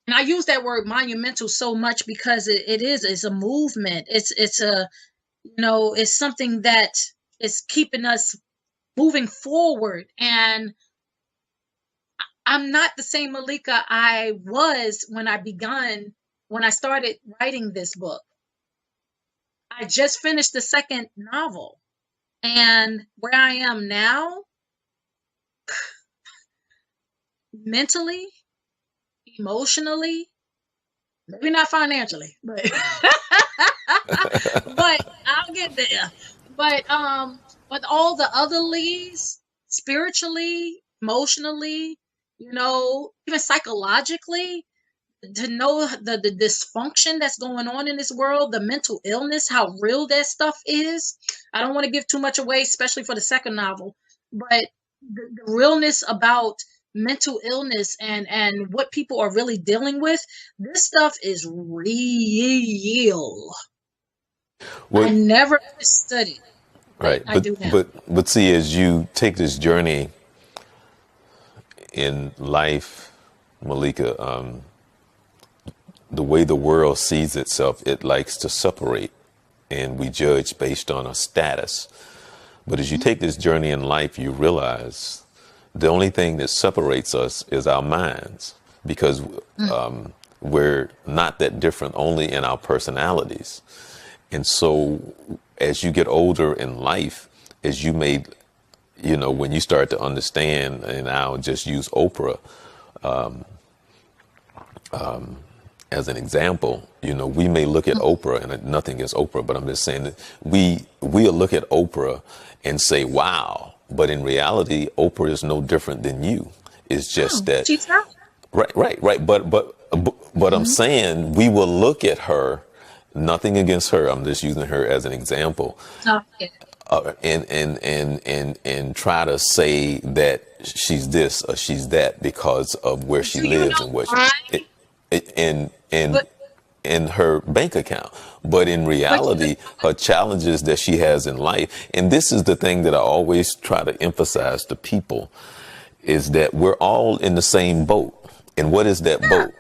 and I use that word monumental so much because it's a movement. It's something that is keeping us moving forward. And I'm not the same Malikah I was when I started writing this book. I just finished the second novel. And where I am now, mentally, emotionally, maybe not financially, but but I'll get there. But with all the other leads, spiritually, emotionally, even psychologically, to know the dysfunction that's going on in this world, the mental illness, how real that stuff is. I don't want to give too much away, especially for the second novel, but the realness about mental illness and what people are really dealing with, this stuff is real. I Well, never understood it. right. I do now. But see, as you take this journey in life, Malikah, the way the world sees itself, it likes to separate, and we judge based on a status. But as you take this journey in life, you realize the only thing that separates us is our minds, because we're not that different, only in our personalities. And so as you get older in life, as you may, when you start to understand, and I'll just use Oprah as an example, we may look at Oprah, and nothing against Oprah, but I'm just saying that we'll look at Oprah and say, wow. But in reality, Oprah is no different than you. It's just that. She's not. Right. But I'm saying we will look at her, nothing against her. I'm just using her as an example. Oh, yeah. And try to say that she's this or she's that because of where she lives and what she, in her bank account. But in reality, her challenges that she has in life, and this is the thing that I always try to emphasize to people, is that we're all in the same boat. And what is that boat?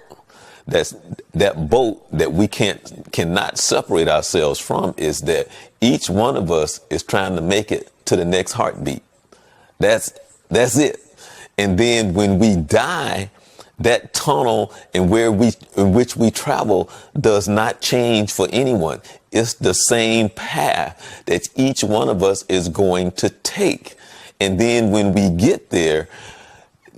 That's that boat that we cannot separate ourselves from, is that each one of us is trying to make it to the next heartbeat. That's it. And then when we die, that tunnel in which we travel does not change for anyone. It's the same path that each one of us is going to take. And then when we get there,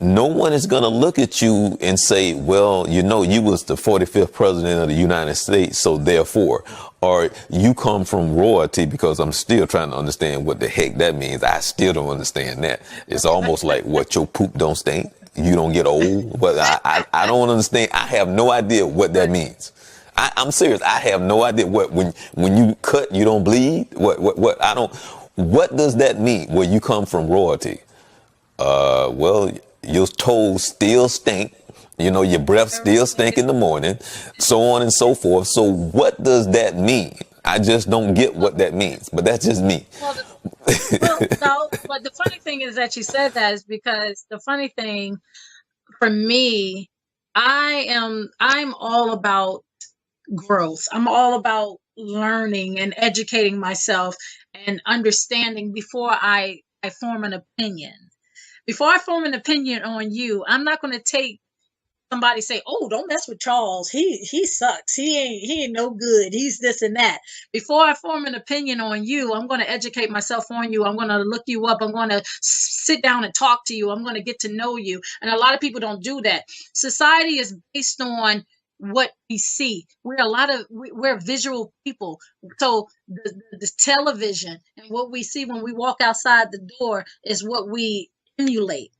no one is going to look at you and say, well, you was the 45th president of the United States, so therefore, or you come from royalty, because I'm still trying to understand what the heck that means. I still don't understand that. It's almost like, what, your poop don't stink? You don't get old? But I don't understand. I have no idea what that means. I'm serious. I have no idea what, when you cut, you don't bleed. What does that mean? Where you come from royalty? Well, your toes still stink, your breath still stink in the morning, so on and so forth. So what does that mean? I just don't get what that means, but that's just me. No, but the funny thing is that you said that is because the funny thing for me, I'm all about growth. I'm all about learning and educating myself and understanding before I form an opinion. Before I form an opinion on you, I'm not going to take somebody say, "Oh, don't mess with Charles. He sucks. He ain't no good. He's this and that." Before I form an opinion on you, I'm going to educate myself on you. I'm going to look you up. I'm going to sit down and talk to you. I'm going to get to know you. And a lot of people don't do that. Society is based on what we see. We're visual people. So the television and what we see when we walk outside the door is what we emulate.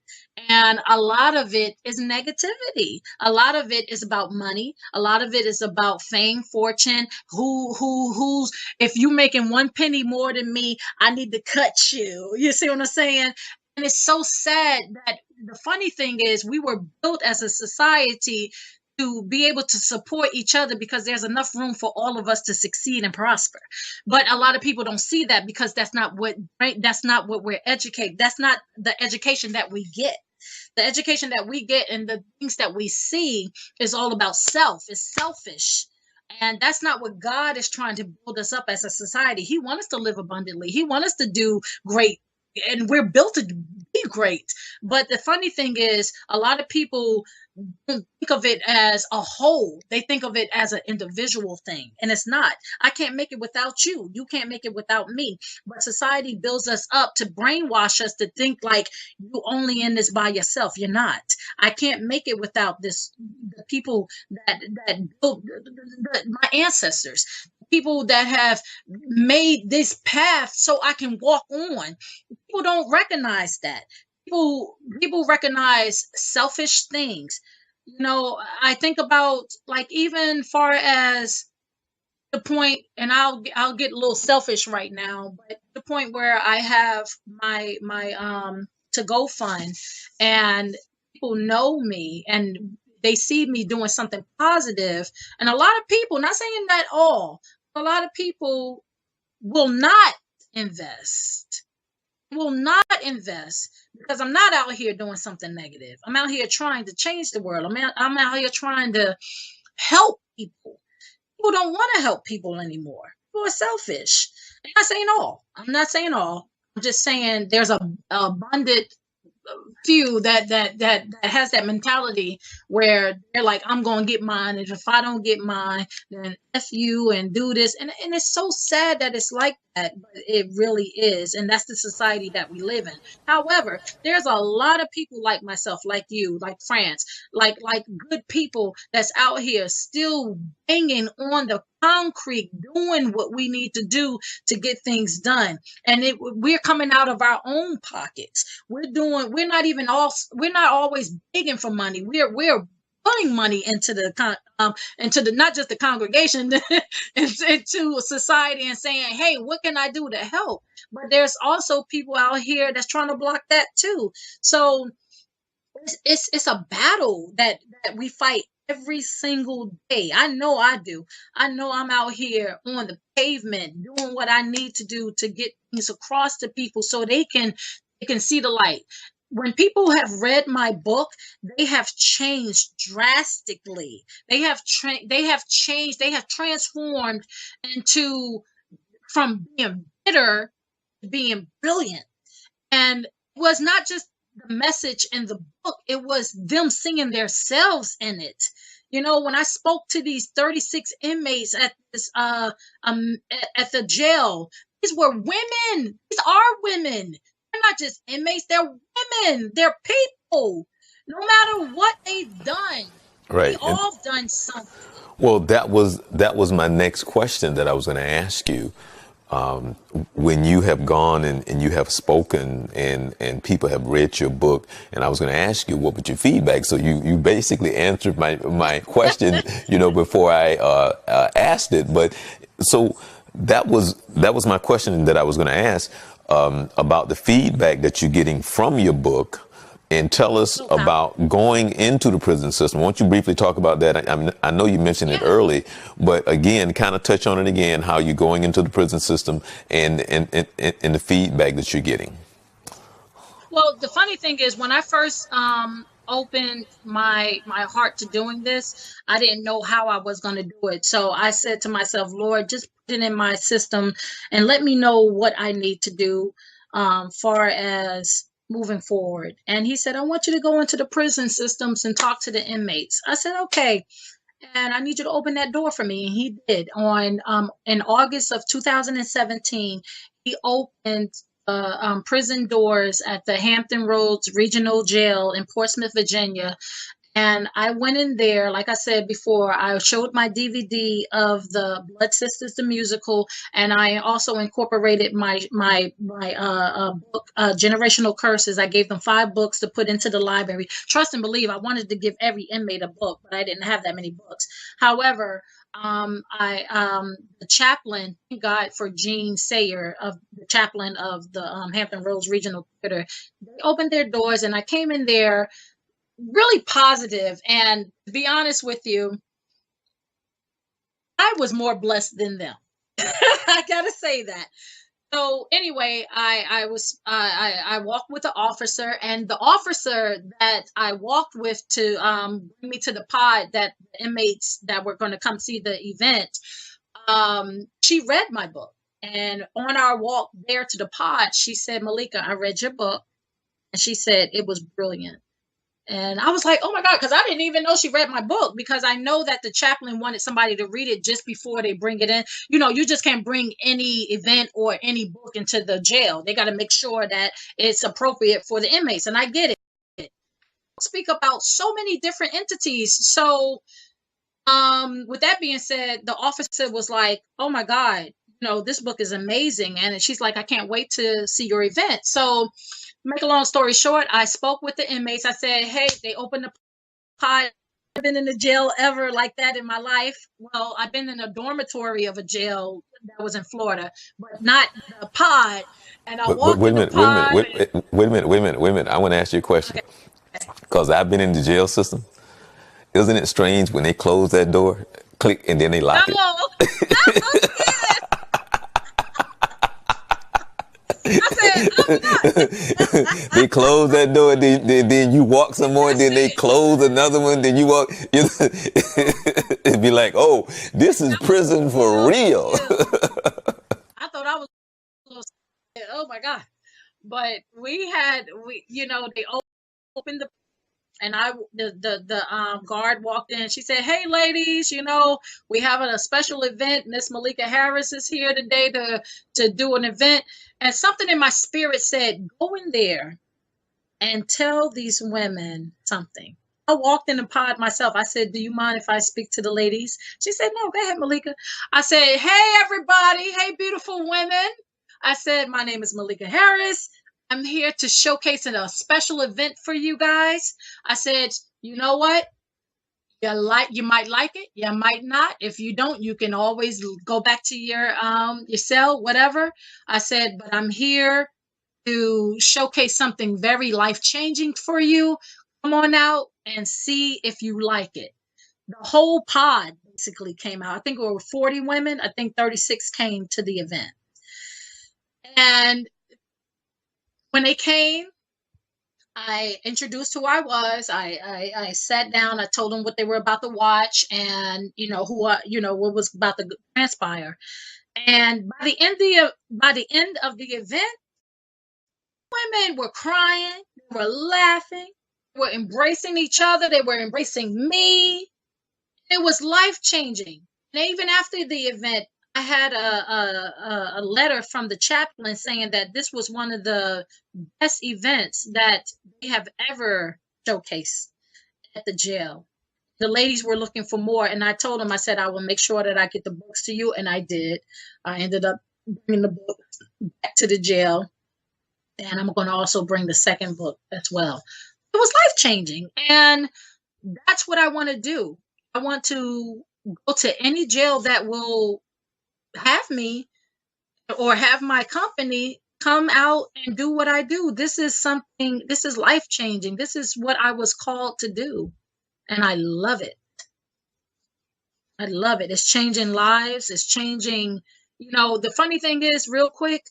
And a lot of it is negativity. A lot of it is about money. A lot of it is about fame, fortune. Who's, if you making 1 penny more than me, I need to cut you. You see what I'm saying? And it's so sad that the funny thing is we were built as a society to be able to support each other because there's enough room for all of us to succeed and prosper. But a lot of people don't see that because that's not what we're educated. That's not the education that we get. The education that we get and the things that we see is all about self. It's selfish. And that's not what God is trying to build us up as a society. He wants us to live abundantly. He wants us to do great. And we're built to be great. But the funny thing is, a lot of people don't think of it as a whole. They think of it as an individual thing. And it's not. I can't make it without you. You can't make it without me. But society builds us up to brainwash us to think like you only in this by yourself. You're not. I can't make it without this. The people that built my ancestors, people that have made this path so I can walk on. People don't recognize that. People recognize selfish things. You know, I think about like even far as the point, and I'll get a little selfish right now, but the point where I have my to go fund, and people know me and they see me doing something positive, and a lot of people, not saying that all, a lot of people will not invest. Will not invest because I'm not out here doing something negative. I'm out here trying to change the world. I'm out here trying to help people. People don't want to help people anymore. People are selfish. I'm not saying all. I'm not saying all. I'm just saying there's a abundant few that has that mentality where they're like, I'm gonna get mine, and if I don't get mine, then F you and do this. And it's so sad that it's like that, but it really is. And that's the society that we live in. However, there's a lot of people like myself, like you, like France, like good people that's out here still banging on the concrete, doing what we need to do to get things done. And we're coming out of our own pockets. We're not always begging for money. We're putting money into the not just the congregation, into society, and saying, hey, what can I do to help? But there's also people out here that's trying to block that too. So it's a battle that we fight every single day. I know I do. I know I'm out here on the pavement doing what I need to do to get things across to people so they can see the light. When people have read my book, they have changed drastically. They have changed. They have transformed from being bitter to being brilliant. And it was not just the message in the book, it was them seeing themselves in it. You know, when I spoke to these 36 inmates at this at the jail, these were women. These are women. They're not just inmates, they're women, they're people. No matter what they've done, Right. we all done something. Well, that was my next question that I was going to ask you. When you have gone and you have spoken and people have read your book, and I was going to ask you what was your feedback. So you basically answered my question, before I asked it. But so that was my question that I was going to ask about the feedback that you're getting from your book. And tell us about going into the prison system. Won't you briefly talk about that? I know you mentioned it early, but again, kind of touch on it again, how you're going into the prison system and the feedback that you're getting. Well, the funny thing is, when I first opened my heart to doing this, I didn't know how I was going to do it. So I said to myself, Lord, just put it in my system and let me know what I need to do far as moving forward. And he said, I want you to go into the prison systems and talk to the inmates. I said, okay. And I need you to open that door for me. And he did. On in August of 2017, he opened prison doors at the Hampton Roads Regional Jail in Portsmouth, Virginia. And I went in there, like I said before, I showed my DVD of the Blood Sisters, the musical, and I also incorporated my book, Generational Curses. I gave them 5 books to put into the library. Trust and believe, I wanted to give every inmate a book, but I didn't have that many books. However, the chaplain, thank God for Gene Sayer, of the chaplain of the Hampton Roads Regional Theater, they opened their doors, and I came in there really positive. And to be honest with you, I was more blessed than them. I gotta say that. So anyway, I walked with the officer, and the officer that I walked with to bring me to the pod, that the inmates that were going to come see the event, she read my book. And on our walk there to the pod, she said, Malikah, I read your book. And she said it was brilliant. And I was like, oh my God, because I didn't even know she read my book, because I know that the chaplain wanted somebody to read it just before they bring it in. You know, you just can't bring any event or any book into the jail. They got to make sure that it's appropriate for the inmates. And I get it. Speak about so many different entities. So with that being said, the officer was like, oh my God, you know, this book is amazing. And she's like, I can't wait to see your event. So make a long story short, I spoke with the inmates. I said, hey, they opened the pod. I've been in a jail ever like that in my life. Well, I've been in a dormitory of a jail that was in Florida, but not the pod. And I walked in the pod. Wait a minute. I want to ask you a question. Because I've been in the jail system. Isn't it strange when they close that door, click, and then they lock it? They close that door, then you walk some more, then they close another one, then you walk. It'd be like, oh, this is prison for real. I thought I was a little scared. Oh my God. But you know, they opened the, and the guard walked in. She said, hey, ladies, you know, we having a special event. Miss Malikah Harris is here today to do an event. And something in my spirit said, go in there and tell these women something. I walked in the pod myself. I said, do you mind if I speak to the ladies? She said, no, go ahead, Malikah. I said, hey, everybody. Hey, beautiful women. I said, my name is Malikah Harris. I'm here to showcase a special event for you guys. I said, you know what? You might like it, you might not. If you don't, you can always go back to your cell, whatever. I said, but I'm here to showcase something very life-changing for you. Come on out and see if you like it. The whole pod basically came out. I think there were 40 women. I think 36 came to the event. And when they came, I introduced who I was. I sat down. I told them what they were about to watch, and what was about to transpire. And by the end of the event, women were crying, they were laughing, they were embracing each other, they were embracing me. It was life-changing. And even after the event, I had a letter from the chaplain saying that this was one of the best events that they have ever showcased at the jail. The ladies were looking for more, and I told them, I said, I will make sure that I get the books to you, and I did. I ended up bringing the book back to the jail, and I'm going to also bring the second book as well. It was life-changing, and that's what I want to do. I want to go to any jail that will have me or have my company come out and do what I do. This is life-changing. This is what I was called to do. And I love it. I love it. It's changing lives. It's changing, the funny thing is, real quick,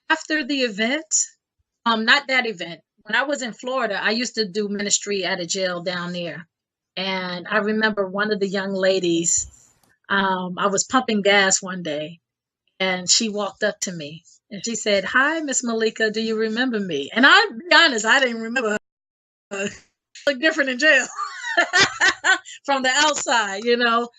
after the event, not that event, when I was in Florida, I used to do ministry at a jail down there. And I remember one of the young ladies, I was pumping gas one day, and she walked up to me and she said, "Hi, Miss Malika, do you remember me?" And I'll be honest, I didn't remember her. Look different in jail from the outside, you know.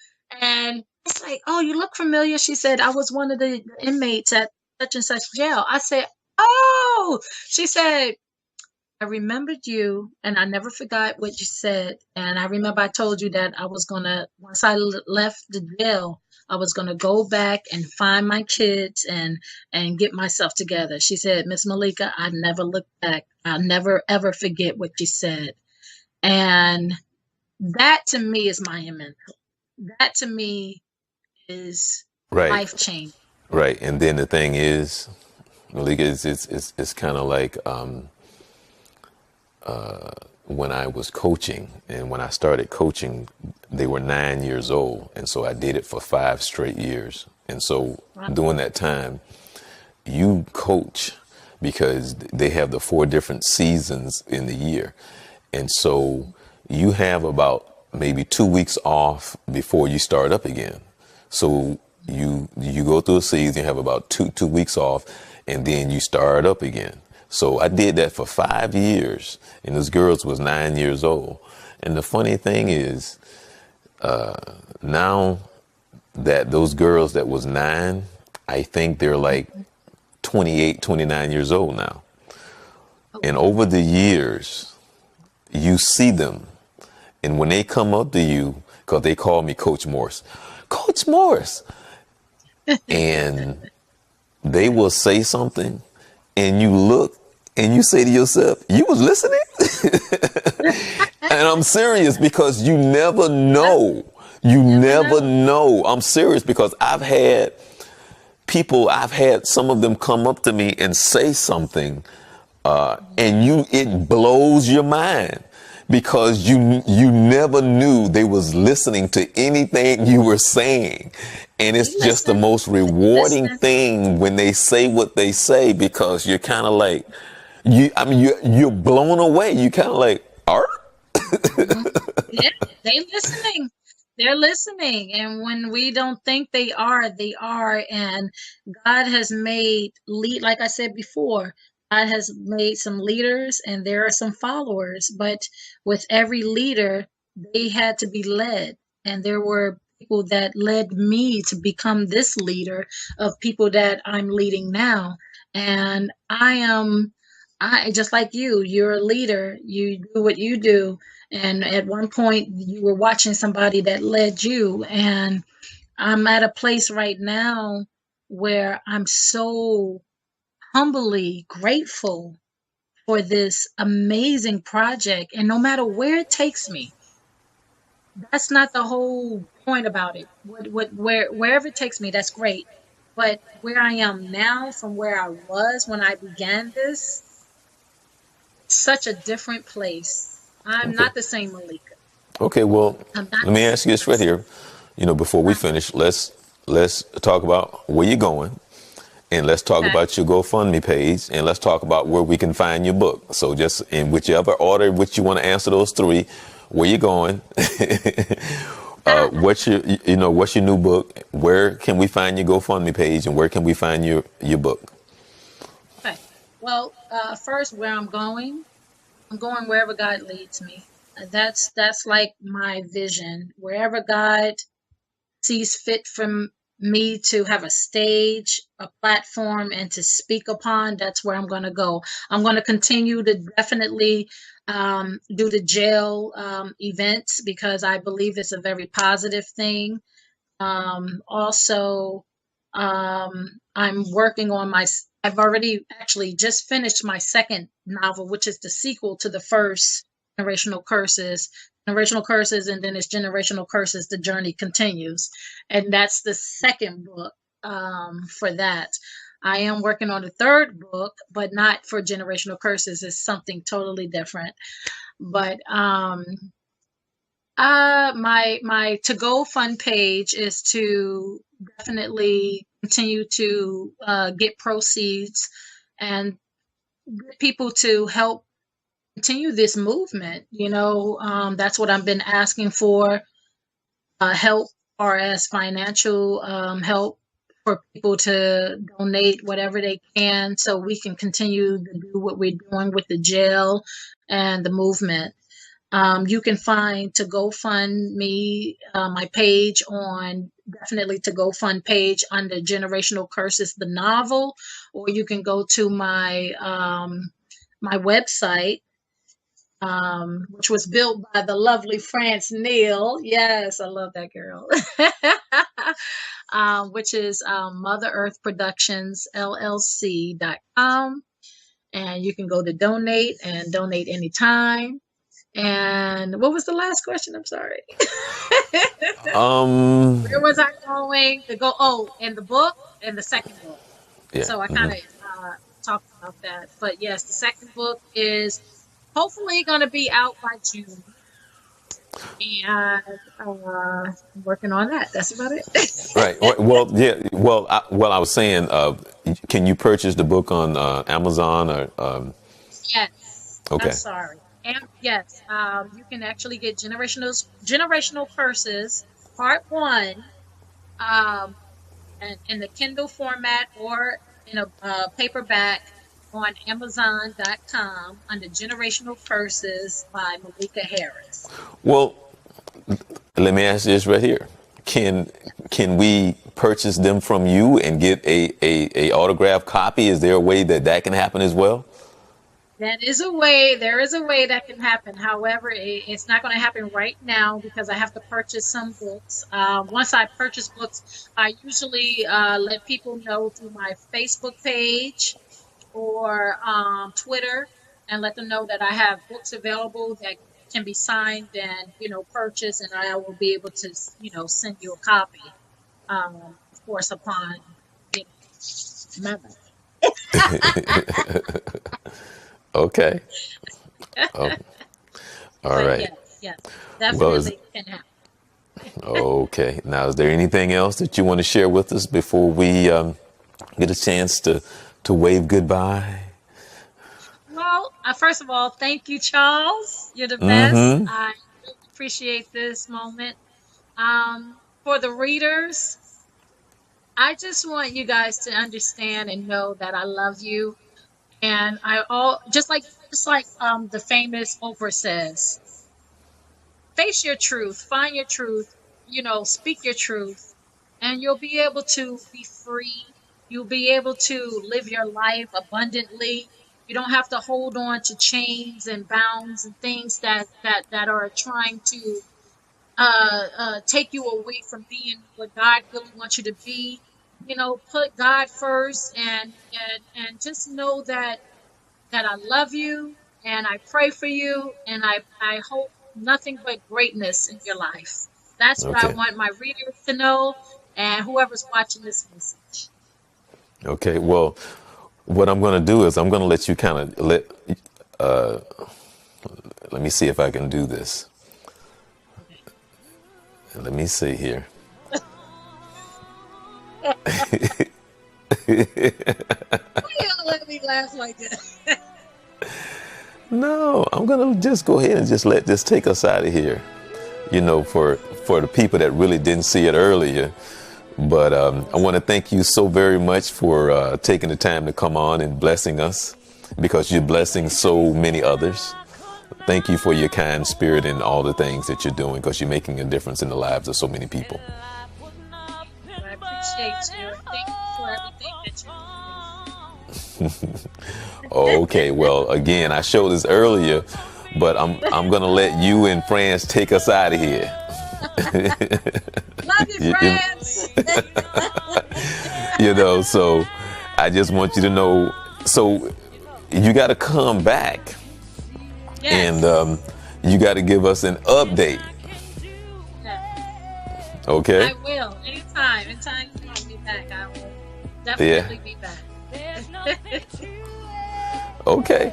And it's like, "Oh, you look familiar." She said, "I was one of the inmates at such and such jail." I said, "Oh." She said, "I remembered you, and I never forgot what you said. And I remember I told you that I was gonna, once I left the jail, I was gonna go back and find my kids and get myself together." She said, "Miss Malika, I never look back. I'll never ever forget what you said." And that to me is monumental. That to me is Right. life changing. Right. And then the thing is, Malika, it's kind of like when I was coaching, and when I started coaching, they were 9 years old. And so I did it for 5 straight years. And so Wow. during that time, you coach because they have the 4 different seasons in the year. And so you have about maybe 2 weeks off before you start up again. So you go through a season, you have about two weeks off, and then you start up again. So I did that for 5 years, and those girls was 9 years old. And the funny thing is, now that those girls that was 9, I think they're like 28, 29 years old now. And over the years, you see them. And when they come up to you, because they call me Coach Morris, Coach Morris, and they will say something, and you look and you say to yourself, "You was listening?" And I'm serious, because you never know. You never know. I'm serious, because I've had some of them come up to me and say something, and it blows your mind, because you never knew they was listening to anything you were saying. And it's just the most rewarding thing when they say what they say, because you're kind of like, you're blown away. You kind of like, art? Yeah, they listening. They're listening. And when we don't think they are, they are. And God has made like I said before, God has made some leaders and there are some followers. But with every leader, they had to be led. And there were people that led me to become this leader of people that I'm leading now. And I just like you're a leader. You do what you do. And at one point, you were watching somebody that led you. And I'm at a place right now where I'm so humbly grateful for this amazing project. And no matter where it takes me, that's not the whole point about it. Wherever it takes me, that's great. But where I am now from where I was when I began this, such a different place. I'm Okay. not the same Malika. Okay, well, I'm not let the me same ask you this right person. here. Before we finish, let's talk about where you're going, and let's talk Okay. about your GoFundMe page, and let's talk about where we can find your book. So just in whichever order which you want to answer those three, where you're going, what's your new book, where can we find your GoFundMe page, and where can we find your book? Okay. Well, first, where I'm going wherever God leads me. That's like my vision. Wherever God sees fit for me to have a stage, a platform, and to speak upon, that's where I'm going to go. I'm going to continue to definitely do the jail events because I believe it's a very positive thing. Also, I'm working on I've already actually just finished my second novel, which is the sequel to the first, Generational Curses. Generational Curses, and then it's Generational Curses, The Journey Continues. And that's the second book for that. I am working on the third book, but not for Generational Curses. It's something totally different. But my to go fund page is to definitely continue to get proceeds and get people to help continue this movement. That's what I've been asking for, help or as financial help for people to donate whatever they can so we can continue to do what we're doing with the jail and the movement. You can find To GoFundMe, my page on definitely To GoFund page under Generational Curses, the novel, or you can go to my my website, which was built by the lovely France Neal. Yes, I love that girl. Which is Mother Earth Productions LLC.com. And you can go to donate and donate anytime. And what was the last question? I'm sorry. Where was I going to go? Oh, and the book and the second book. Yeah. So I kind of talked about that. But yes, the second book is hopefully going to be out by June. And I'm working on that. That's about it. Right. Well, yeah. Well, I was saying, can you purchase the book on Amazon or? Yes. Okay. I'm sorry. And yes, you can actually get Generational Curses Part 1 in the Kindle format or in a paperback on Amazon.com under Generational Curses by Malikah Harris. Well, let me ask you this right here. Can we purchase them from you and get a autographed copy? Is there a way that can happen as well? That is a way. There is a way that can happen. However, it's not going to happen right now because I have to purchase some books. Once I purchase books, I usually let people know through my Facebook page or Twitter, and let them know that I have books available that can be signed and purchased, and I will be able to send you a copy. Of course, upon my Okay. Oh, all right. Yes, definitely can happen. Okay. Now, is there anything else that you want to share with us before we get a chance to wave goodbye? Well, first of all, thank you, Charles. You're the best. I really appreciate this moment. For the readers, I just want you guys to understand and know that I love you. And just like the famous Oprah says, face your truth, find your truth, speak your truth, and you'll be able to be free. You'll be able to live your life abundantly. You don't have to hold on to chains and bounds and things that are trying to take you away from being what God really wants you to be. Put God first and just know that I love you and I pray for you and I hope nothing but greatness in your life. That's what I want my readers to know and whoever's watching this message. Okay. Well, what I'm going to do is I'm going to let you let me see if I can do this. Let me see here. Why y'all let me laugh like that? No, I'm going to just go ahead and just let this take us out of here. For the people that really didn't see it earlier. But I want to thank you so very much for taking the time to come on and blessing us, because you're blessing so many others. Thank you for your kind spirit and all the things that you're doing, because you're making a difference in the lives of so many people. I appreciate you. Thank you for everything that you do. Okay, well, again, I showed this earlier, but I'm going to let you and France take us out of here. Love you, France. So I just want you to know, so you got to come back. Yes. And you got to give us an update. Yes. Okay? I will. Anytime you want me back, I will definitely be back. Okay.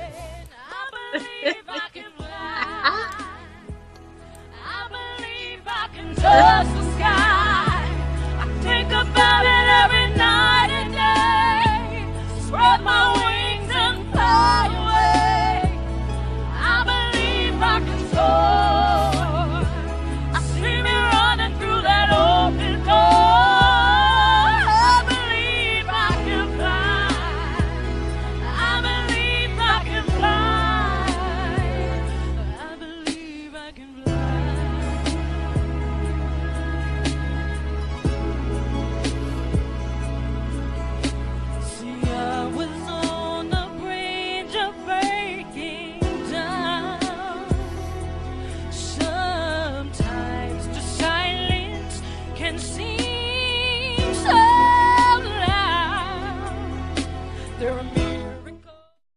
I believe I can trust